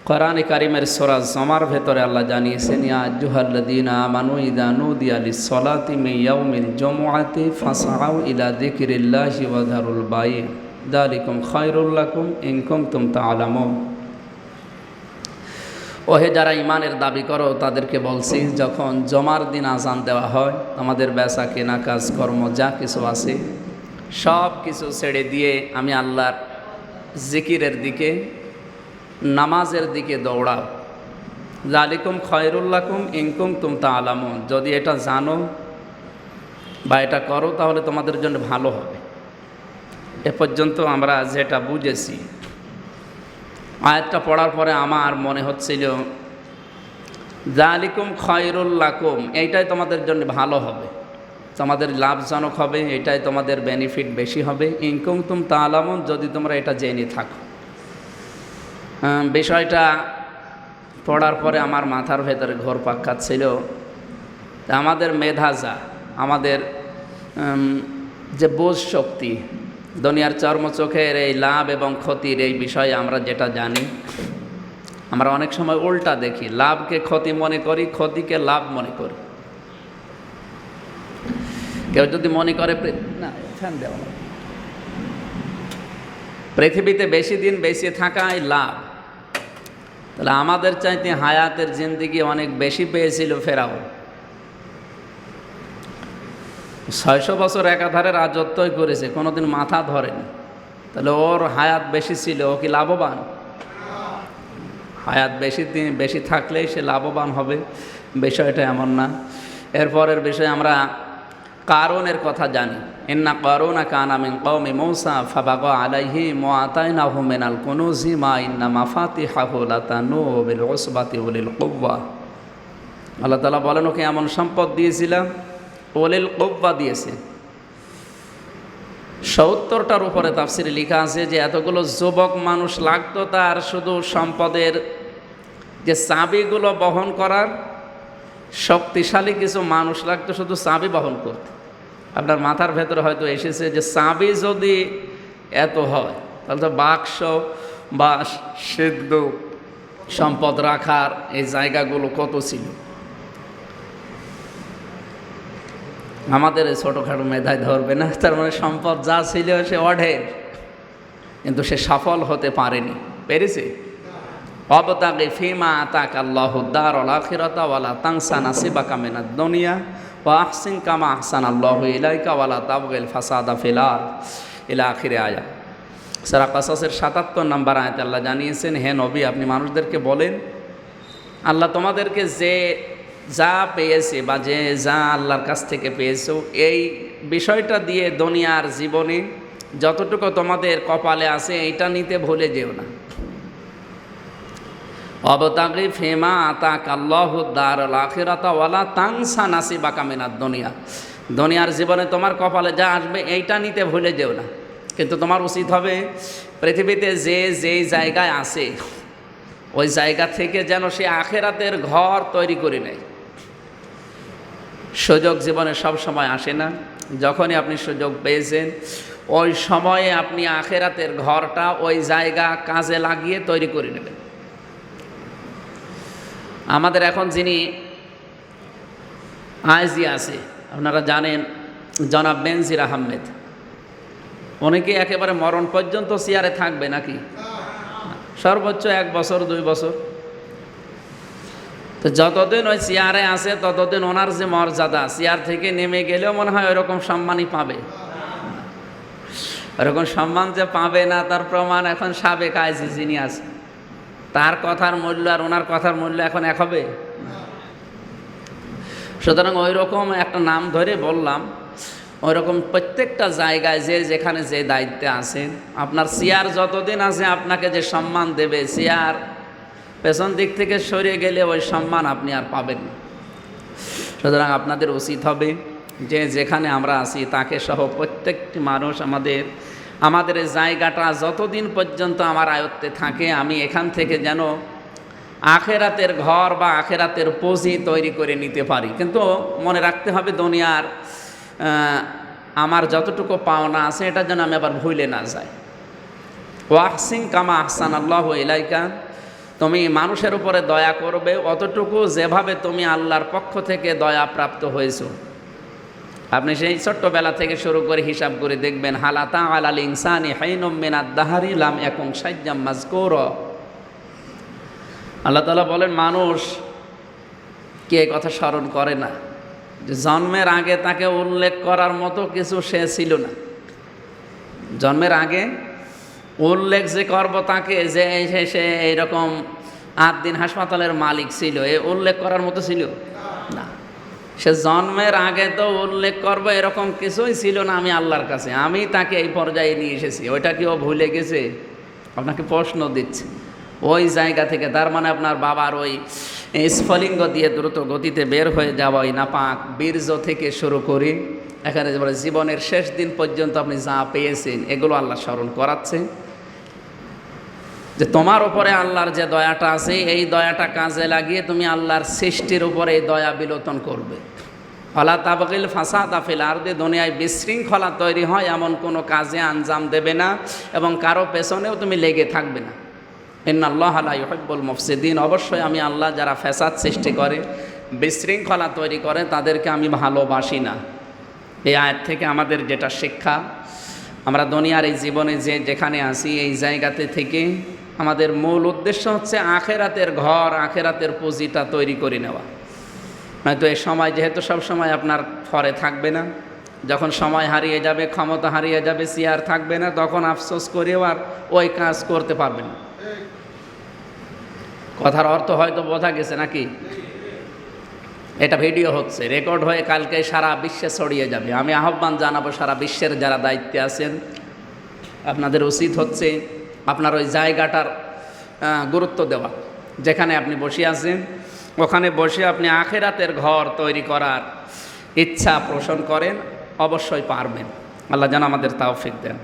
কোরআনে কারিমের সূরা জমার ভেতরে আল্লাহ জানিয়েছেন, ইয়া আইয়ুহাল্লাযীনা আমানু ইযা নুদিয়া লিস-সালাতি মিন ইয়াউমিল জুমআতি ফাসআউ ইলা যিকরিল্লাহি ওয়া যারুল বাই' যালিকুম খায়রুল লাকুম ইন কুনতুম তা'লামুন। ওহে যারা ঈমানের দাবি করো তাদেরকে বলছি, যখন জমার দিন আযান দেওয়া হয়, আমাদের বেচা কেনা কাজকর্ম যা কিছু আছে সব কিছু ছেড়ে দিয়ে আমি আল্লাহর জিকিরের দিকে, নামাজের দিকে দৌড়াও। যালিকুম খায়রুল লাকুম ইন কুনতুম তা'লামুন, যদি এটা জানো বা এটা করো তাহলে তোমাদের জন্য ভালো হবে। এ পর্যন্ত আমরা যেটা বুঝেছি, আয়াতটা পড়ার পরে আমার মনে হচ্ছিল যালিকুম খায়রুল লাকুম, এইটাই তোমাদের জন্য ভালো হবে, তোমাদের লাভজনক হবে, এটাই তোমাদের বেনিফিট বেশি হবে। ইন কুনতুম তা'লামুন, যদি তোমরা এটা জেনে থাকো। বিষয়টা পড়ার পরে আমার মাথার ভেতরে ঘোরপাক খাচ্ছিল, আমাদের মেধাজা, আমাদের যে বোঝ শক্তি, দুনিয়ার চর্মচোখের এই লাভ এবং ক্ষতির এই বিষয়ে আমরা যেটা জানি, আমরা অনেক সময় উল্টা দেখি, লাভকে ক্ষতি মনে করি, ক্ষতিকে লাভ মনে করি। কেউ যদি মনে করে না ফ্যান দেওয়া, পৃথিবীতে বেশি দিন বেঁচে থাকাই লাভ, তাহলে আমাদের চাইতে হায়াতের জিন্দেগি অনেক বেশি পেয়েছিল ফেরাউন। 600 বছর একাধারে রাজত্বই করেছে, কোনোদিন মাথা ধরেনি, তাহলে ওর হায়াত বেশি ছিল, ও কি লাভবান? হায়াত বেশি থাকলেই সে লাভবান হবে, বিষয়টা এমন না। এরপরের বিষয়ে আমরা কারুনের কথা জানি, ইন্না কারুনা কানা মিন কওমি মূসা ফাবাগা আলাইহিম ওয়া আতাইনাহু মিনাল কুনুজি মা ইন্না মাফাতিহাহু লাতানুউ বিল উসবাতি উলিল কুওয়া। আল্লাহ তাআলা বলেন, ওকে এমন সম্পদ দিয়েছিলাম, উলিল কুওয়া দিয়েছে। 70টার উপরে তাফসিরে লেখা আছে যে এতগুলো যুবক মানুষ লাগতো তার শুধু সম্পদের যে চাবিগুলো বহন করার, শক্তিশালী কিছু মানুষ লাগতো শুধু চাবি বহন করতে। আপনার মাথার ভেতরে হয়তো এসেছে যে চাবি যদি এত হয় তাহলে তো বাক্স বা সিদ্ধ সম্পদ রাখার এই জায়গাগুলো কত ছিল। আমাদের এই ছোটোখাটো মেধায় ধরবে না, তার মানে সম্পদ যা ছিল সে অঢের, কিন্তু সে সফল হতে পারেনি, পেরেছে। ওয়াবতাগি ফীমা আতাকা আল্লাহু দারুল আখিরাতা ওয়ালা তানসা নাসিবাকা মিনাদ দুনিয়া ওয়া আহসিন কামা আহসানাল্লাহু ইলাইকা ওয়ালা তাবগিল ফাসাদা ফিল আরদ ইলা আখিরে আয়াত। সূরা কাসাসের ৭৭ নম্বর আয়াতে আল্লাহ জানিয়েছেন, হে নবী, আপনি মানুষদেরকে বলেন, আল্লাহ তোমাদেরকে যে যা পেয়েছে বা যে যা আল্লাহর কাছ থেকে পেয়েছো, এই বিষয়টা দিয়ে দুনিয়ার জীবনে যতটুকু তোমাদের কপালে আছে এইটা নিতে ভুলে যেও না। ওয়াবতাগি ফীমা আতাকা আল্লাহু দারুল আখিরাতা ওয়ালা তানসা নাসিবাকা মিনাদ দুনিয়া, দুনিয়ার জীবনে তোমার কপালে যা আসবে এইটা নিতে ভুলে যেও না। কিন্তু তোমার উচিত হবে পৃথিবীতে যেই জায়গায় আছে ওই জায়গা থেকে যেন সে আখিরাতের ঘর তৈরি করে নেয়। সুযোগ জীবনে সব সময় আসে না, যখনই আপনি সুযোগ পেয়েছেন ওই সময়ে আপনি আখিরাতের ঘরটা, ওই জায়গা কাজে লাগিয়ে তৈরি করে নেবেন। আমাদের এখন যিনি আইজি আছে, আপনারা জানেন, জনাব বেনজির আহমেদ, অনেকে একেবারে মরণ পর্যন্ত চেয়ারে থাকবে নাকি? সর্বোচ্চ 1 বছর 2 বছর। তো যতদিন ওই চেয়ারে আছে ততদিন ওনার যে মর্যাদা, চেয়ার থেকে নেমে গেলেও মনে হয় ওইরকম সম্মানই পাবে। ওরকম সম্মান যে পাবে না তার প্রমাণ এখন সাবেক আইজি যিনি আছে, তার কথার মূল্য আর ওনার কথার মূল্য এখন এক হবে। সুতরাং ওই রকম একটা নাম ধরে বললাম, ওই রকম প্রত্যেকটা জায়গায় যেখানে যে দায়িত্বে আছেন, আপনার চেয়ার যতদিন আছে আপনাকে যে সম্মান দেবে, চেয়ার পেছন দিক থেকে সরে গেলে ওই সম্মান আপনি আর পাবেন না। সুতরাং আপনাদের উচিত হবে যে যেখানে আমরা আছি তাকে সহ প্রত্যেকটি মানুষ আমাদের জায়গাটা যতদিন পর্যন্ত আমার আয়ত্তে থাকে, আমি এখান থেকে যেন আখেরাতের ঘর বা আখেরাতের পুঁজি তৈরি করে নিতে পারি। কিন্তু মনে রাখতে হবে দুনিয়ার আমার যতটুকু পাওনা আছে এটা যেন আমি আবার ভুলে না যাই। ওয়াহসিন কামা আহসানাল্লাহু ইলাইকা, তুমি মানুষের উপরে দয়া করবে অতটুকু যেভাবে তুমি আল্লাহর পক্ষ থেকে দয়া প্রাপ্ত হয়েছো। আপনি সেই ছোট্টবেলা থেকে শুরু করে হিসাব করে দেখবেন, হালাতা আলাল ইনসানি হাইনুম মিনাদ দাহারি লাম ইয়াকুন শাইয়্যাম মাযকুরা। আল্লাহ তাআলা বলেন, মানুষ কে কথা স্মরণ করে না যে জন্মের আগে তাকে উল্লেখ করার মতো কিছু সে ছিল না। জন্মের আগে উল্লেখ যে করব তাকে যে সে এইরকম 8 দিন হাসপাতালের মালিক ছিল, এ উল্লেখ করার মতো ছিল না। সে জন্মের আগে তো উল্লেখ করবো এরকম কিছুই ছিল না আমি আল্লাহর কাছে, আমি তাকে এই পর্যায়ে নিয়ে এসেছি। ওইটা কি ও ভুলে গেছে? আপনাকে প্রশ্ন দিচ্ছে ওই জায়গা থেকে। তার মানে আপনার বাবার ওই স্ফলিঙ্গ দিয়ে দ্রুত গতিতে বের হয়ে যাওয়া ওই নাপাক বীর্য থেকে শুরু করে এখানে জীবনের শেষ দিন পর্যন্ত আপনি যা পেয়েছেন এগুলো আল্লাহ স্মরণ করাচ্ছে যে তোমার উপরে আল্লাহর যে দয়াটা আছে এই দয়াটা কাজে লাগিয়ে তুমি আল্লাহর সৃষ্টির উপরে এই দয়া বিলোপন করবে। ফালা তাবগিল ফাসাদা ফিল আরদি, দুনিয়ায় বিশৃঙ্খলা তৈরি হয় এমন কোনো কাজে আঞ্জাম দেবে না এবং কারো পেছনেও তুমি লেগে থাকবে না। ইন্নাল্লাহা লা ইউহিব্বুল মুফসিদিন, অবশ্যই আমি আল্লাহ যারা ফ্যাসাদ সৃষ্টি করে বিশৃঙ্খলা তৈরি করে তাদেরকে আমি ভালোবাসি না। এই আয়াত থেকে আমাদের যেটা শিক্ষা, আমরা দুনিয়ার এই জীবনে যেখানে আসি এই জায়গাতে থেকে আমাদের মূল উদ্দেশ্য হচ্ছে আখেরাতের ঘর, আখেরাতের পুঁজিটা তৈরি করে নেওয়া। নয়তো এই সময় যেহেতু সব সময় আপনার ফরে থাকবে না, যখন সময় হারিয়ে যাবে, ক্ষমতা হারিয়ে যাবে, চেয়ার থাকবে না, তখন আফসোস করেও আর ওই কাজ করতে পারবেন না। কথার অর্থ হয়তো বোঝা গেছে নাকি? এটা ভিডিও হচ্ছে, রেকর্ড হয়ে কালকে সারা বিশ্বে ছড়িয়ে যাবে। আমি আহ্বান জানাবো সারা বিশ্বের যারা দায়িত্বে আছেন, আপনাদের উচিত হচ্ছে আপনার ওই জায়গাটার গুরুত্ব দেওয়া। যেখানে আপনি বসে আছেন ওখানে বসে আপনি আখেরাতের ঘর তৈরি করার ইচ্ছা পোষণ করেন, অবশ্যই পারবেন। আল্লাহ যেন আমাদের তৌফিক দেন।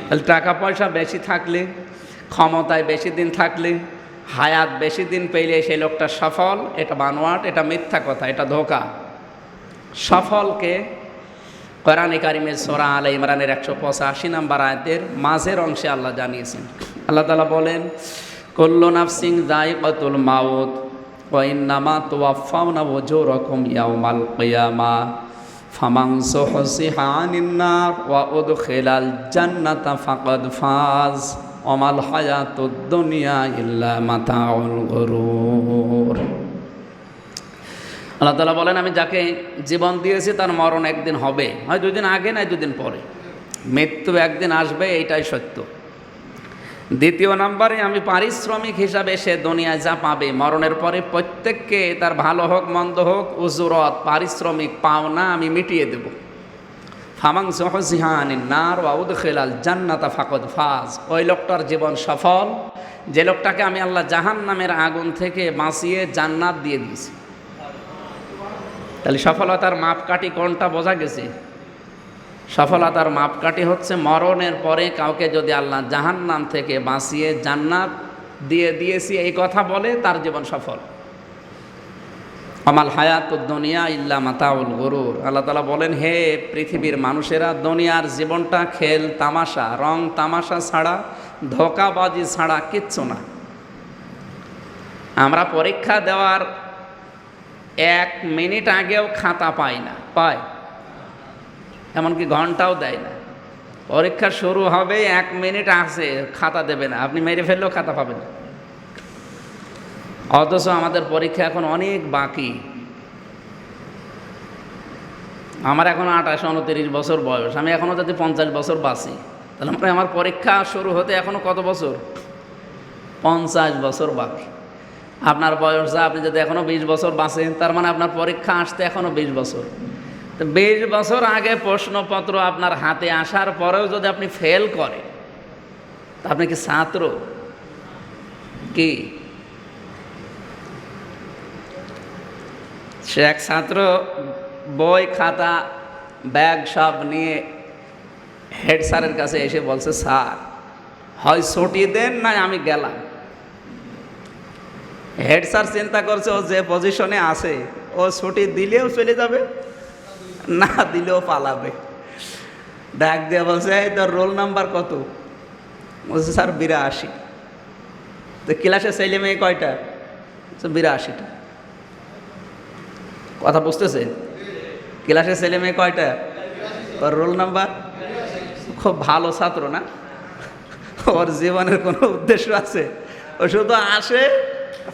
তাহলে টাকা পয়সা বেশি থাকলে, ক্ষমতায় বেশি দিন থাকলে, হায়াত বেশি দিন পেলে সেই লোকটা সফল, এটা বানোয়াট, এটা মিথ্যা কথা, এটা ধোঁকা। সফলকে কোরআনে কারিমের সূরা আলে ইমরানের 185 নম্বর আয়াতের মাঝের অংশে আল্লাহ জানিয়েছেন। আল্লাহ তাআলা বলেন, কুল্লু নাফসিন যায়িকাতুল মাউত ওয়া ইন্নামা তুওয়াফাউনা উজুরাকুম ইয়াওমাল কিয়ামাহ ফামান যুহজিহা আনিন নার ওয়া উদখিলাল জান্নাতা ফাকাদ ফাজ ওমাল হায়াতুদ দুনিয়া ইল্লা মাতাউল গুরুর। আল্লাহ তাআলা বলেন, আমি যাকে জীবন দিয়েছি তার মরণ একদিন হবে, হয় 2 দিন আগে নয় 2 দিন পরে, মৃত্যু একদিন আসবে, এইটাই সত্য। দ্বিতীয় নম্বরে আমি পারিশ্রমিক হিসাবে সে দুনিয়ায় যা পাবে মরণের পরে প্রত্যেককে তার ভালো হোক মন্দ হোক উজুরত পারিশ্রমিক পাওনা আমি মিটিয়ে দেব। ফামান যুহজিহা আনিন নার ওয়া উদখিলাল জান্নাতা ফাকাদ ফাজ, ওই লোকটার জীবন সফল যে লোকটাকে আমি আল্লাহ জাহান্নামের আগুন থেকে বাঁচিয়ে জান্নাত দিয়ে দিয়েছি। তাহলে সফলতার মাপকাঠি কোনটা বোঝা গেছে? সফলতার মাপকাঠি হচ্ছে মরণের পরে কাউকে যদি আল্লাহ জাহান্নাম থেকে বাঁচিয়ে জান্নাত দিয়ে দিয়েছি এই কথা বলে, তার জীবন সফল। আমাল হায়াতুদ দুনিয়া ইল্লা মাতাউল গুরুর। আল্লাহ তাআলা বলেন, হে পৃথিবীর মানুষেরা, দুনিয়ার জীবনটা খেল তামাশা, রং তামাশা ছাড়া, ধোঁকাবাজি ছাড়া কিচ্ছু না। আমরা পরীক্ষা দেওয়ার 1 মিনিট আগেও খাতা পাই না, পাই, এমনকি ঘন্টাও দেয় না। পরীক্ষা শুরু হবে 1 মিনিট আছে, খাতা দেবে না, আপনি মেরে ফেললেও খাতা পাবেন না। অথচ আমাদের পরীক্ষা এখন অনেক বাকি। আমার এখন 28-29 বছর বয়স, আমি এখনও যদি 50 বছর বাঁচি, তাহলে আমার পরীক্ষা শুরু হতে এখনও কত বছর? 50 বছর বাকি। আপনার বয়স যা, আপনি যদি এখনও 20 বছর বাঁচেন, তার মানে আপনার পরীক্ষা আসতে এখনও 20 বছর। তো 20 বছর আগে প্রশ্নপত্র আপনার হাতে আসার পরেও যদি আপনি ফেল করেন, তা আপনি কি ছাত্র? কি সে এক ছাত্র বই খাতা ব্যাগ সব নিয়ে হেড স্যারের কাছে এসে বলছে, স্যার হয় ছুটি দেন না আমি গেলাম। হেড স্যার চিন্তা করছে ও যে পজিশনে আছে ও ছুটি দিলেও চলে যাবে, না দিলেও পালাবে। ডাক দিয়ে বলছে, এই তোর রোল নাম্বার কত? বলছে, স্যার 82। তো ক্লাসে ছেলে মেয়ে কয়টা? 82টা। কথা বুঝতেছে? ক্লাসে ছেলে মেয়ে কয়টা? ওর রোল নাম্বার? খুব ভালো ছাত্র না? ওর জীবনের কোনো উদ্দেশ্য আছে? ও শুধু আসে,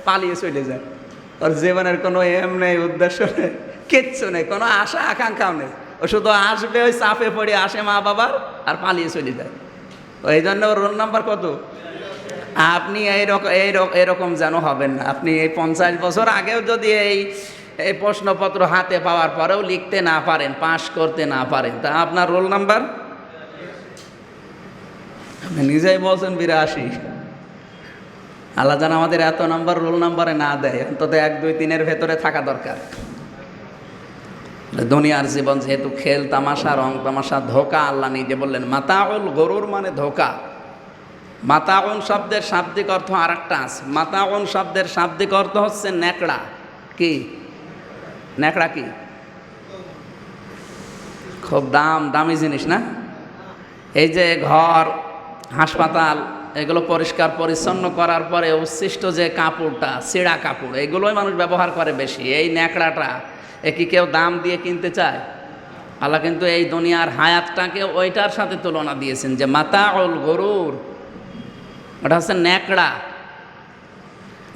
পালিয়ে চলে যায়। ওর জীবনের কোনো এম নেই, উদ্দেশ্য নেই, কিচ্ছু নেই, কোনো আশা আকাঙ্ক্ষাও নেই। ও শুধু আসবে, ওই চাপে পড়ে আসে মা বাবার, আর পালিয়ে চলে যায়। এই জন্য ওর রোল নাম্বার কত? আপনি এরকম যেন হবেন না। আপনি এই 50 বছর আগেও যদি এই প্রশ্নপত্র হাতে পাওয়ার পরেও লিখতে না পারেন, পাশ করতে না পারেন, তা আপনার রোল নাম্বার? আপনি নিজেই বলছেন 82। আল্লাহ যেন আমাদের এত নাম্বার রোল নাম্বারে না দেয়, অন্তত 1, 2, 3-এর ভেতরে থাকা দরকার। দুনিয়ার জীবন যেহেতু খেল তামাশা, রং তামাশা, ধোকা, আল্লাহ নিজে বললেন মাতাউল গরুর মানে ধোকা। মাতাউন শব্দের শাব্দিক অর্থ আর একটা আছে। মাতাউন শব্দের শাব্দিক অর্থ হচ্ছে ন্যাকড়া। কি ন্যাকড়া? কি খুব দামি জিনিস না? এই যে ঘর, হাসপাতাল, এগুলো পরিষ্কার পরিচ্ছন্ন করার পরে উচ্ছিষ্ট যে কাপড়টা, ছেঁড়া কাপড়, এগুলোই মানুষ ব্যবহার করে বেশি। এই ন্যাকড়াটা কি কেউ দাম দিয়ে কিনতে চায়? আল্লাহ কিন্তু এই দুনিয়ার হায়াতটাকে ওইটার সাথে তুলনা দিয়েছেন যে মাতাউল গরুর, ওটা হচ্ছে ন্যাকড়া।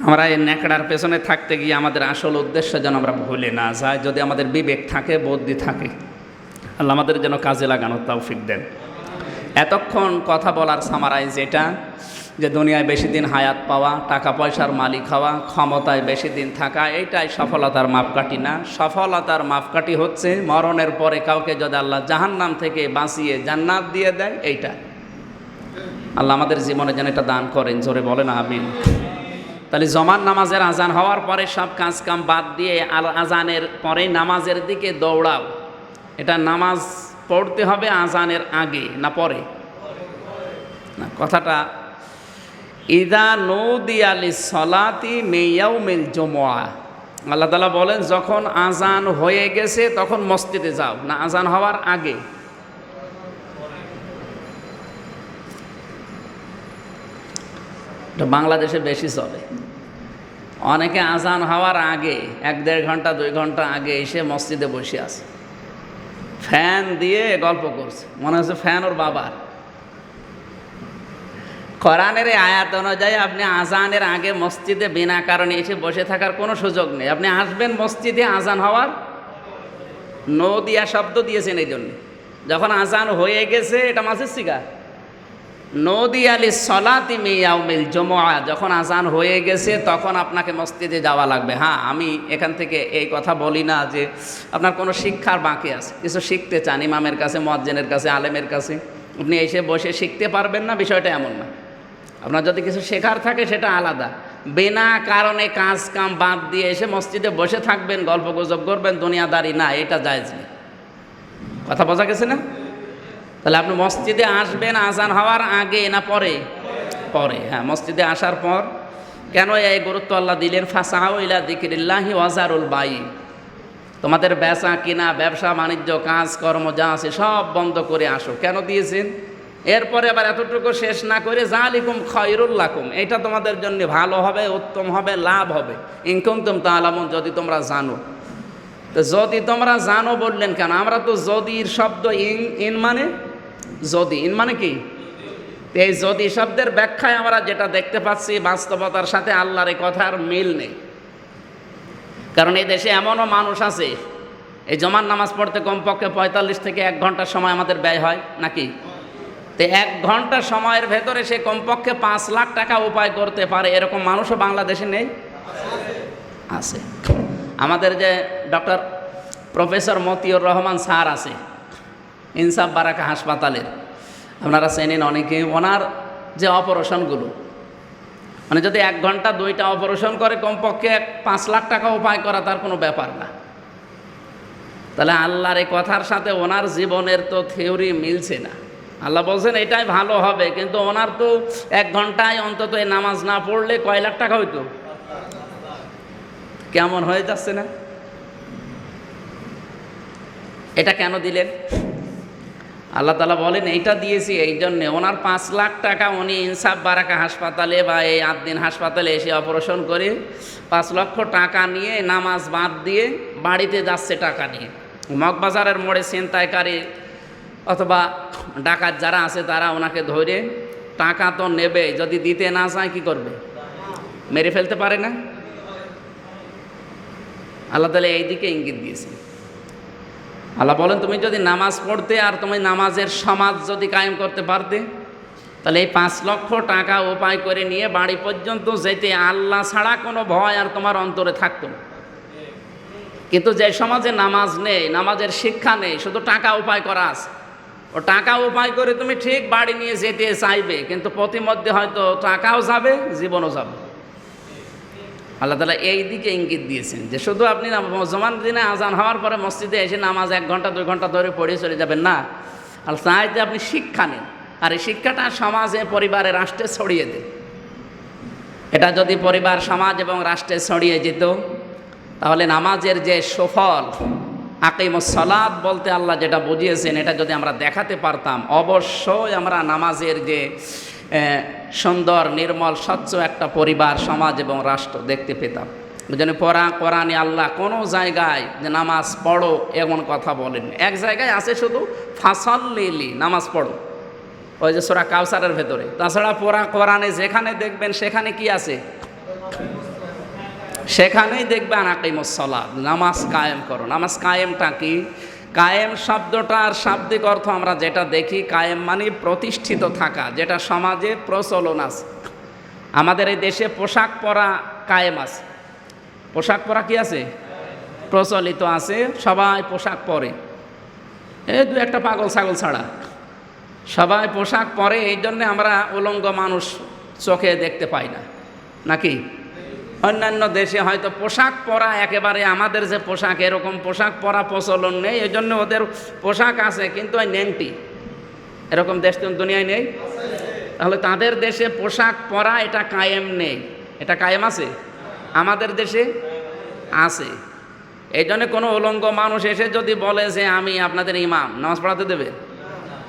আমরা এই ন্যাকড়ার পেছনে থাকতে গিয়ে আমাদের আসল উদ্দেশ্য যেন আমরা ভুলে না যাই। যদি আমাদের বিবেক থাকে, বুদ্ধি থাকে, আল্লাহ আমাদের যেন কাজে লাগানোর তৌফিক দেন। এতক্ষণ কথা বলার সামারাইজ এটা যে দুনিয়ায় বেশি দিন হায়াত পাওয়া, টাকা পয়সার মালিক হওয়া, ক্ষমতায় বেশি দিন থাকা, এইটাই সফলতার মাপকাঠি না। সফলতার মাপকাঠি হচ্ছে মরণের পরে কাউকে যদি আল্লাহ জাহান্নাম থেকে বাঁচিয়ে জান্নাত দিয়ে দেয়, এইটা। আল্লাহ আমাদের জীবনে যেন এটা দান করেন, জোরে বলেন আমিন। তাহলে জমার নামাজের আজান হওয়ার পরে সব কাজ কাম বাদ দিয়ে আজানের পরে নামাজের দিকে দৌড়াও। এটা নামাজ পড়তে হবে আজানের আগে না পরে? না, কথাটা ইদা নৌদিয়া লিসসালাতি মিন ইয়াউমিল জুমআ, আল্লাহ তাআলা বলেন যখন আজান হয়ে গেছে তখন মসজিদে যাও, না আজান হওয়ার আগে? এটা বাংলাদেশে বেশি চলে। অনেকে আজান হওয়ার আগে 1-1.5 ঘন্টা 2 ঘন্টা আগে এসে মসজিদে বসে আছে, ফ্যান দিয়ে গল্প করছে, মনে হচ্ছে ফ্যান ওর বাবার। কোরআনের এই আয়াত অনুযায়ী আপনি আজানের আগে মসজিদে বিনা কারণে এসে বসে থাকার কোনো সুযোগ নেই। আপনি আসবেন মসজিদে আজান হওয়ার, নো দিয়া শব্দ দিয়েছেন এই জন্য। যখন আজান হয়ে গেছে, এটা মাঝে সিগা নদিয়া লিসসালাতি মিন ইয়াউমিল জুমআ, যখন আজান হয়ে গেছে তখন আপনাকে মসজিদে যাওয়া লাগবে। হ্যাঁ, আমি এখান থেকে এই কথা বলি না যে আপনার কোনো শিক্ষার বাকি আছে, কিছু শিখতে চান ইমামের কাছে, মুয়াজ্জিনের কাছে, আলেমের কাছে, আপনি এসে বসে শিখতে পারবেন না, বিষয়টা এমন না। আপনার যদি কিছু শেখার থাকে সেটা আলাদা। বিনা কারণে কাজ কাম বাদ দিয়ে এসে মসজিদে বসে থাকবেন, গল্প গুজব করবেন, দুনিয়াদারি না, এটা জায়েজ নেই। কথা বোঝা গেছে না? তাহলে আপনি মসজিদে আসবেন আজান হওয়ার আগে না পরে? পরে। হ্যাঁ, মসজিদে আসার পর। কেন এই গুরুত্ব আল্লাহ দিলেন? ফাসাউ ইলা যিকরিল্লাহি ওয়া যারুল বাই, তোমাদের বেচা কিনা, ব্যবসা বাণিজ্য, কাজ কর্ম যা আছে সব বন্ধ করে আসো। কেন দিয়েছেন? এরপরে আবার এতটুকু শেষ না করে যালিকুম খায়রুল লাকুম, এটা তোমাদের জন্য ভালো হবে, উত্তম হবে, লাভ হবে, ইন কুনতুম তা'লামুন, যদি তোমরা জানো। তো যদি তোমরা জানো বললেন কেন? আমরা তো যদির শব্দ ইন মানে যদি, ইন মানে কি? এই যদি শব্দের ব্যাখ্যায় আমরা যেটা দেখতে পাচ্ছি বাস্তবতার সাথে আল্লাহর এই কথার মিল নেই। কারণ এই দেশে এমনও মানুষ আছে, এই জমার নামাজ পড়তে কমপক্ষে 45 থেকে 1 ঘন্টা সময় আমাদের ব্যয় হয় নাকি? তো 1 ঘন্টা সময়ের ভেতরে সে কমপক্ষে 5 লাখ টাকা উপায় করতে পারে, এরকম মানুষও বাংলাদেশে নেই? আছে। আমাদের যে doctor professor Matiur Rahman sir আছে ইনসাফ বারাকা হাসপাতালের, আপনারা চেনেন অনেকে। ওনার যে অপারেশনগুলো, মানে যদি 1 ঘন্টা 2টা অপারেশন করে কমপক্ষে 5 লাখ টাকা উপায় করা তার কোনো ব্যাপার না। তাহলে আল্লাহর এই কথার সাথে ওনার জীবনের তো থিওরি মিলছে না। আল্লাহ বলছেন এটাই ভালো হবে, কিন্তু ওনার তো 1 ঘন্টায় অন্তত এই নামাজ না পড়লে কয় লাখ টাকা হইতো? কেমন হয়ে যাচ্ছে না? এটা কেন দিলেন? আল্লাহ তাআলা বলেন এইটা দিয়েছি এই জন্যে, ওনার 5 লাখ টাকা উনি ইনসাফ বারাকা হাসপাতালে বা এই আদ্দিন হাসপাতালে এসে অপারেশন করে 5 লক্ষ টাকা নিয়ে নামাজ বাদ দিয়ে বাড়িতে যাচ্ছে টাকা নিয়ে। মগবাজারের মোড়ে ছিনতাইকারী অথবা ডাকাত যারা আছে তারা ওনাকে ধরে টাকা তো নেবে, যদি দিতে না চায় কি করবে? মেরে ফেলতে পারে না? আল্লাহ তাআলা এই দিকে ইঙ্গিত দিয়েছে। আল্লাহ বলেন তুমি যদি নামাজ পড়তে আর তুমি নামাজের সমাজ যদি কায়েম করতে পারতে, তাহলে এই 5 লক্ষ টাকা উপায় করে নিয়ে বাড়ি পর্যন্ত যেতে আল্লাহ ছাড়া কোনো ভয় আর তোমার অন্তরে থাকতো না। কিন্তু যে সমাজে নামাজ নেই, নামাজের শিক্ষা নেই, শুধু টাকা উপায় করা আছে, ও টাকা উপায় করে তুমি ঠিক বাড়ি নিয়ে যেতে চাইবে, কিন্তু প্রতিমধ্যে হয়তো টাকাও যাবে, জীবনও যাবে। আল্লাহ তাআলা এই দিকে ইঙ্গিত দিয়েছেন যে শুধু আপনি জমান দিনে আজান হওয়ার পরে মসজিদে এসে নামাজ 1 ঘন্টা 2 ঘন্টা ধরে পড়ে চলে যাবেন না। আর চাইতে আপনি শিক্ষা নেন, আর এই শিক্ষাটা সমাজে, পরিবারে, রাষ্ট্রে ছড়িয়ে দেন। এটা যদি পরিবার, সমাজ এবং রাষ্ট্রে ছড়িয়ে যেত, তাহলে নামাজের যে সুফল, আকিমুস সালাত বলতে আল্লাহ যেটা বুঝিয়েছেন, এটা যদি আমরা দেখাতে পারতাম, অবশ্যই আমরা নামাজের যে সুন্দর, নির্মল, স্বচ্ছ একটা পরিবার, সমাজ এবং রাষ্ট্র দেখতে পেতাম। ওই জন্য কোরআনে আল্লাহ কোনো জায়গায় যে নামাজ পড়ো এমন কথা বলেন। এক জায়গায় আছে শুধু ফাসাল্লি, নামাজ পড়ো, ওই যে সূরা কাউসারের ভেতরে। তাছাড়া কোরআনে যেখানে দেখবেন সেখানে কি আছে? সেখানেই দেখবেন আকিমুস সালাত, নামাজ কায়েম করো। নামাজ কায়েমটা কি? কায়েম শব্দটার শাব্দিক অর্থ আমরা যেটা দেখি, কায়েম মানে প্রতিষ্ঠিত থাকা, যেটা সমাজে প্রচলন আছে। আমাদের এই দেশে পোশাক পরা কায়েম আছে। পোশাক পরা কি আছে? প্রচলিত আছে, সবাই পোশাক পরে, এই 2-1 পাগল ছাগল ছাড়া সবাই পোশাক পরে। এই জন্যে আমরা উলঙ্গ মানুষ চোখে দেখতে পাই না, নাকি? অন্যান্য দেশে হয়তো পোশাক পরা একেবারে আমাদের যে পোশাক, এরকম পোশাক পরা প্রচলন নেই, এই জন্য ওদের পোশাক আছে কিন্তু ওই নেংটি, এরকম দেশ তো দুনিয়ায় নেই। তাহলে তাদের দেশে পোশাক পরা এটা কায়েম নেই, এটা কায়েম আছে, আমাদের দেশে আছে। এই জন্য কোনো উলঙ্গ মানুষ এসে যদি বলে যে আমি আপনাদের ইমাম, নামাজ পড়াতে দেবে?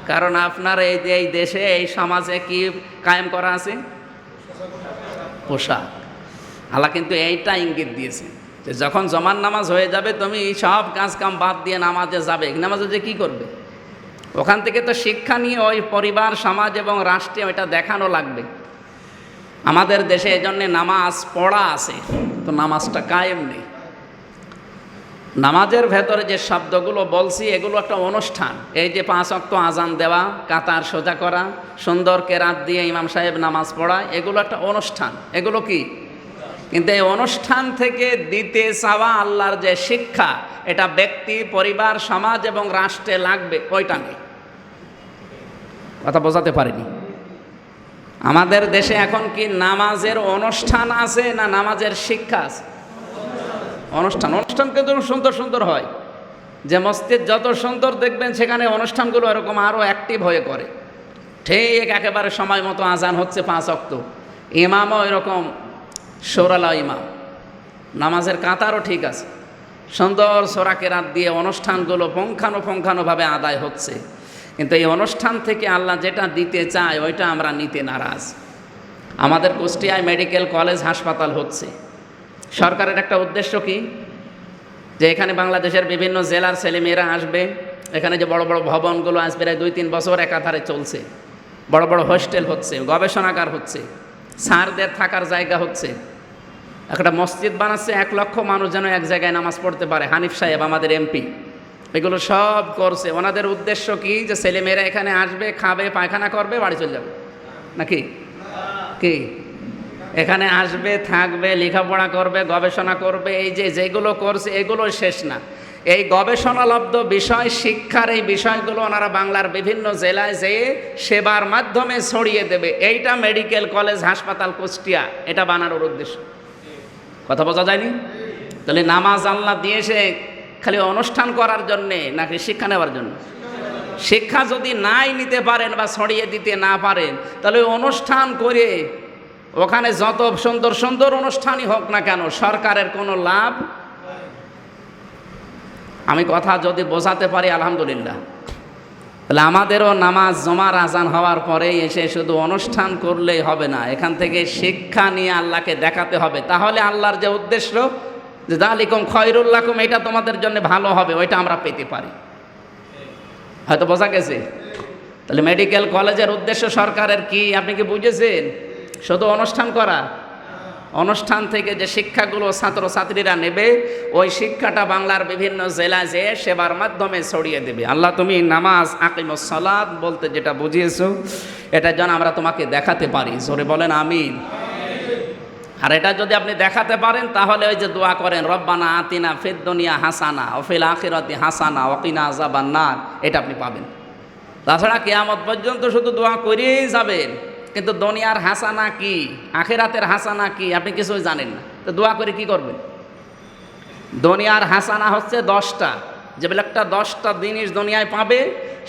কারণ আপনার এই দেশে, এই সমাজে কি কায়েম করা আছে? পোশাক। আল্লাহ কিন্তু এইটা ইঙ্গিত দিয়েছে যে যখন জমান নামাজ হয়ে যাবে, তুমি সব কাজ কাম বাদ দিয়ে নামাজে যাবে। নামাজে যে কী করবে? ওখান থেকে তো শিক্ষা নিয়ে ওই পরিবার, সমাজ এবং রাষ্ট্রে ওইটা দেখানো লাগবে। আমাদের দেশে এই জন্যে নামাজ পড়া আছে, তো নামাজটা কায়েম নেই। নামাজের ভেতরে যে শব্দগুলো বলছি, এগুলো একটা অনুষ্ঠান। এই যে 5 ওয়াক্ত আজান দেওয়া, কাতার সোজা করা, সুন্দর কেরাত দিয়ে ইমাম সাহেব নামাজ পড়া, এগুলো একটা অনুষ্ঠান। এগুলো কি? কিন্তু এই অনুষ্ঠান থেকে দিতে চাওয়া আল্লাহর যে শিক্ষা, এটা ব্যক্তি, পরিবার, সমাজ এবং রাষ্ট্রে লাগবে, ওইটা নেই। কথা বোঝাতে পারিনি? আমাদের দেশে এখন কি নামাজের অনুষ্ঠান আছে না নামাজের শিক্ষা আছে? অনুষ্ঠান কিন্তু সুন্দর সুন্দর হয়। যে মসজিদ যত সুন্দর দেখবেন, সেখানে অনুষ্ঠানগুলো এরকম আরও অ্যাক্টিভ হয়ে করে। ঠিক একেবারে সময় মতো আজান হচ্ছে 5 ওয়াক্ত, ইমামও এরকম সৌরালা ইমাম, নামাজের কাতারও ঠিক আছে, সুন্দর সূরা কেরাত দিয়ে অনুষ্ঠানগুলো পুঙ্খানুপুঙ্খানুভাবে আদায় হচ্ছে। কিন্তু এই অনুষ্ঠান থেকে আল্লাহ যেটা দিতে চায় ওইটা আমরা নিতে নারাজ। আমাদের কুষ্টিয়ায় মেডিকেল কলেজ, হাসপাতাল হচ্ছে। সরকারের একটা উদ্দেশ্য কি? যে এখানে বাংলাদেশের বিভিন্ন জেলার ছেলেমেয়েরা আসবে, এখানে যে বড় বড় ভবনগুলো আজ প্রায় 2-3 বছর একাধারে চলছে, বড় বড় হোস্টেল হচ্ছে, গবেষণাগার হচ্ছে, স্যারদের থাকার জায়গা হচ্ছে, একটা মসজিদ বানাচ্ছে, 1 লক্ষ মানুষ যেন এক জায়গায় নামাজ পড়তে পারে। হানিফ সাহেব আমাদের এমপি এগুলো সব করছে। ওনাদের উদ্দেশ্য কি? যে ছেলেমেয়েরা এখানে আসবে, খাবে, পায়খানা করবে, বাড়ি চলে যাবে, নাকি? কি এখানে আসবে, থাকবে, লেখাপড়া করবে, গবেষণা করবে। এই যে যেগুলো করছে এগুলো শেষ না। এই গবেষণালব্ধ বিষয়, শিক্ষার এই বিষয়গুলো ওনারা বাংলার বিভিন্ন জেলায় যেয়ে সেবার মাধ্যমে ছড়িয়ে দেবে। এইটা মেডিকেল কলেজ, হাসপাতাল কুষ্টিয়া, এটা বানানোর উদ্দেশ্য। কথা বোঝা যায়নি? তাহলে নামাজ আল্লাহ দিয়েছে খালি অনুষ্ঠান করার জন্যে নাকি শিক্ষা নেওয়ার জন্য? শিক্ষা যদি নাই নিতে পারেন বা ছড়িয়ে দিতে না পারেন, তাহলে অনুষ্ঠান করে ওখানে যত সুন্দর সুন্দর অনুষ্ঠানই হোক না কেন, সরকারের কোনো লাভ। আমি কথা যদি বোঝাতে পারি আলহামদুলিল্লাহ। তাহলে আমাদেরও নামাজ জমার আজান হওয়ার পরে এসে শুধু অনুষ্ঠান করলেই হবে না, এখান থেকে শিক্ষা নিয়ে আল্লাহকে দেখাতে হবে। তাহলে আল্লাহর যে উদ্দেশ্য যে যালিকুম খয়রুল লাকুম, এটা তোমাদের জন্য ভালো হবে, ওইটা আমরা পেতে পারি। হয়তো বোঝা গেছে? তাহলে মেডিকেল কলেজের উদ্দেশ্য সরকারের কি আপনি কি বুঝেছেন? শুধু অনুষ্ঠান করা? অনুষ্ঠান থেকে যে শিক্ষাগুলো ছাত্রছাত্রীরা নেবে, ওই শিক্ষাটা বাংলার বিভিন্ন জেলায় যেয়ে সেবার মাধ্যমে ছড়িয়ে দেবে। আল্লাহ তুমি নামাজ আকিমুস সালাত বলতে যেটা বুঝিয়েছো, এটা যেন আমরা তোমাকে দেখাতে পারি। জোরে বলেন আমিন। আর এটা যদি আপনি দেখাতে পারেন, তাহলে ওই যে দোয়া করেন রব্বানা আতিনা ফিদ দুনিয়া হাসানা ওয়া ফিল আখিরাতি হাসানা ওয়া কিনা আযাবান নার, এটা আপনি পাবেন। তাছাড়া কিয়ামত পর্যন্ত শুধু দোয়া করেই যাবেন, কিন্তু দুনিয়ার হাসানা কি, আখিরাতের হাসানা কি আপনি কিছুই জানেন না, তো দোয়া করে কি করবেন? দুনিয়ার হাসানা হচ্ছে 10টা, যে একটা 10টা জিনিস দুনিয়ায় পাবে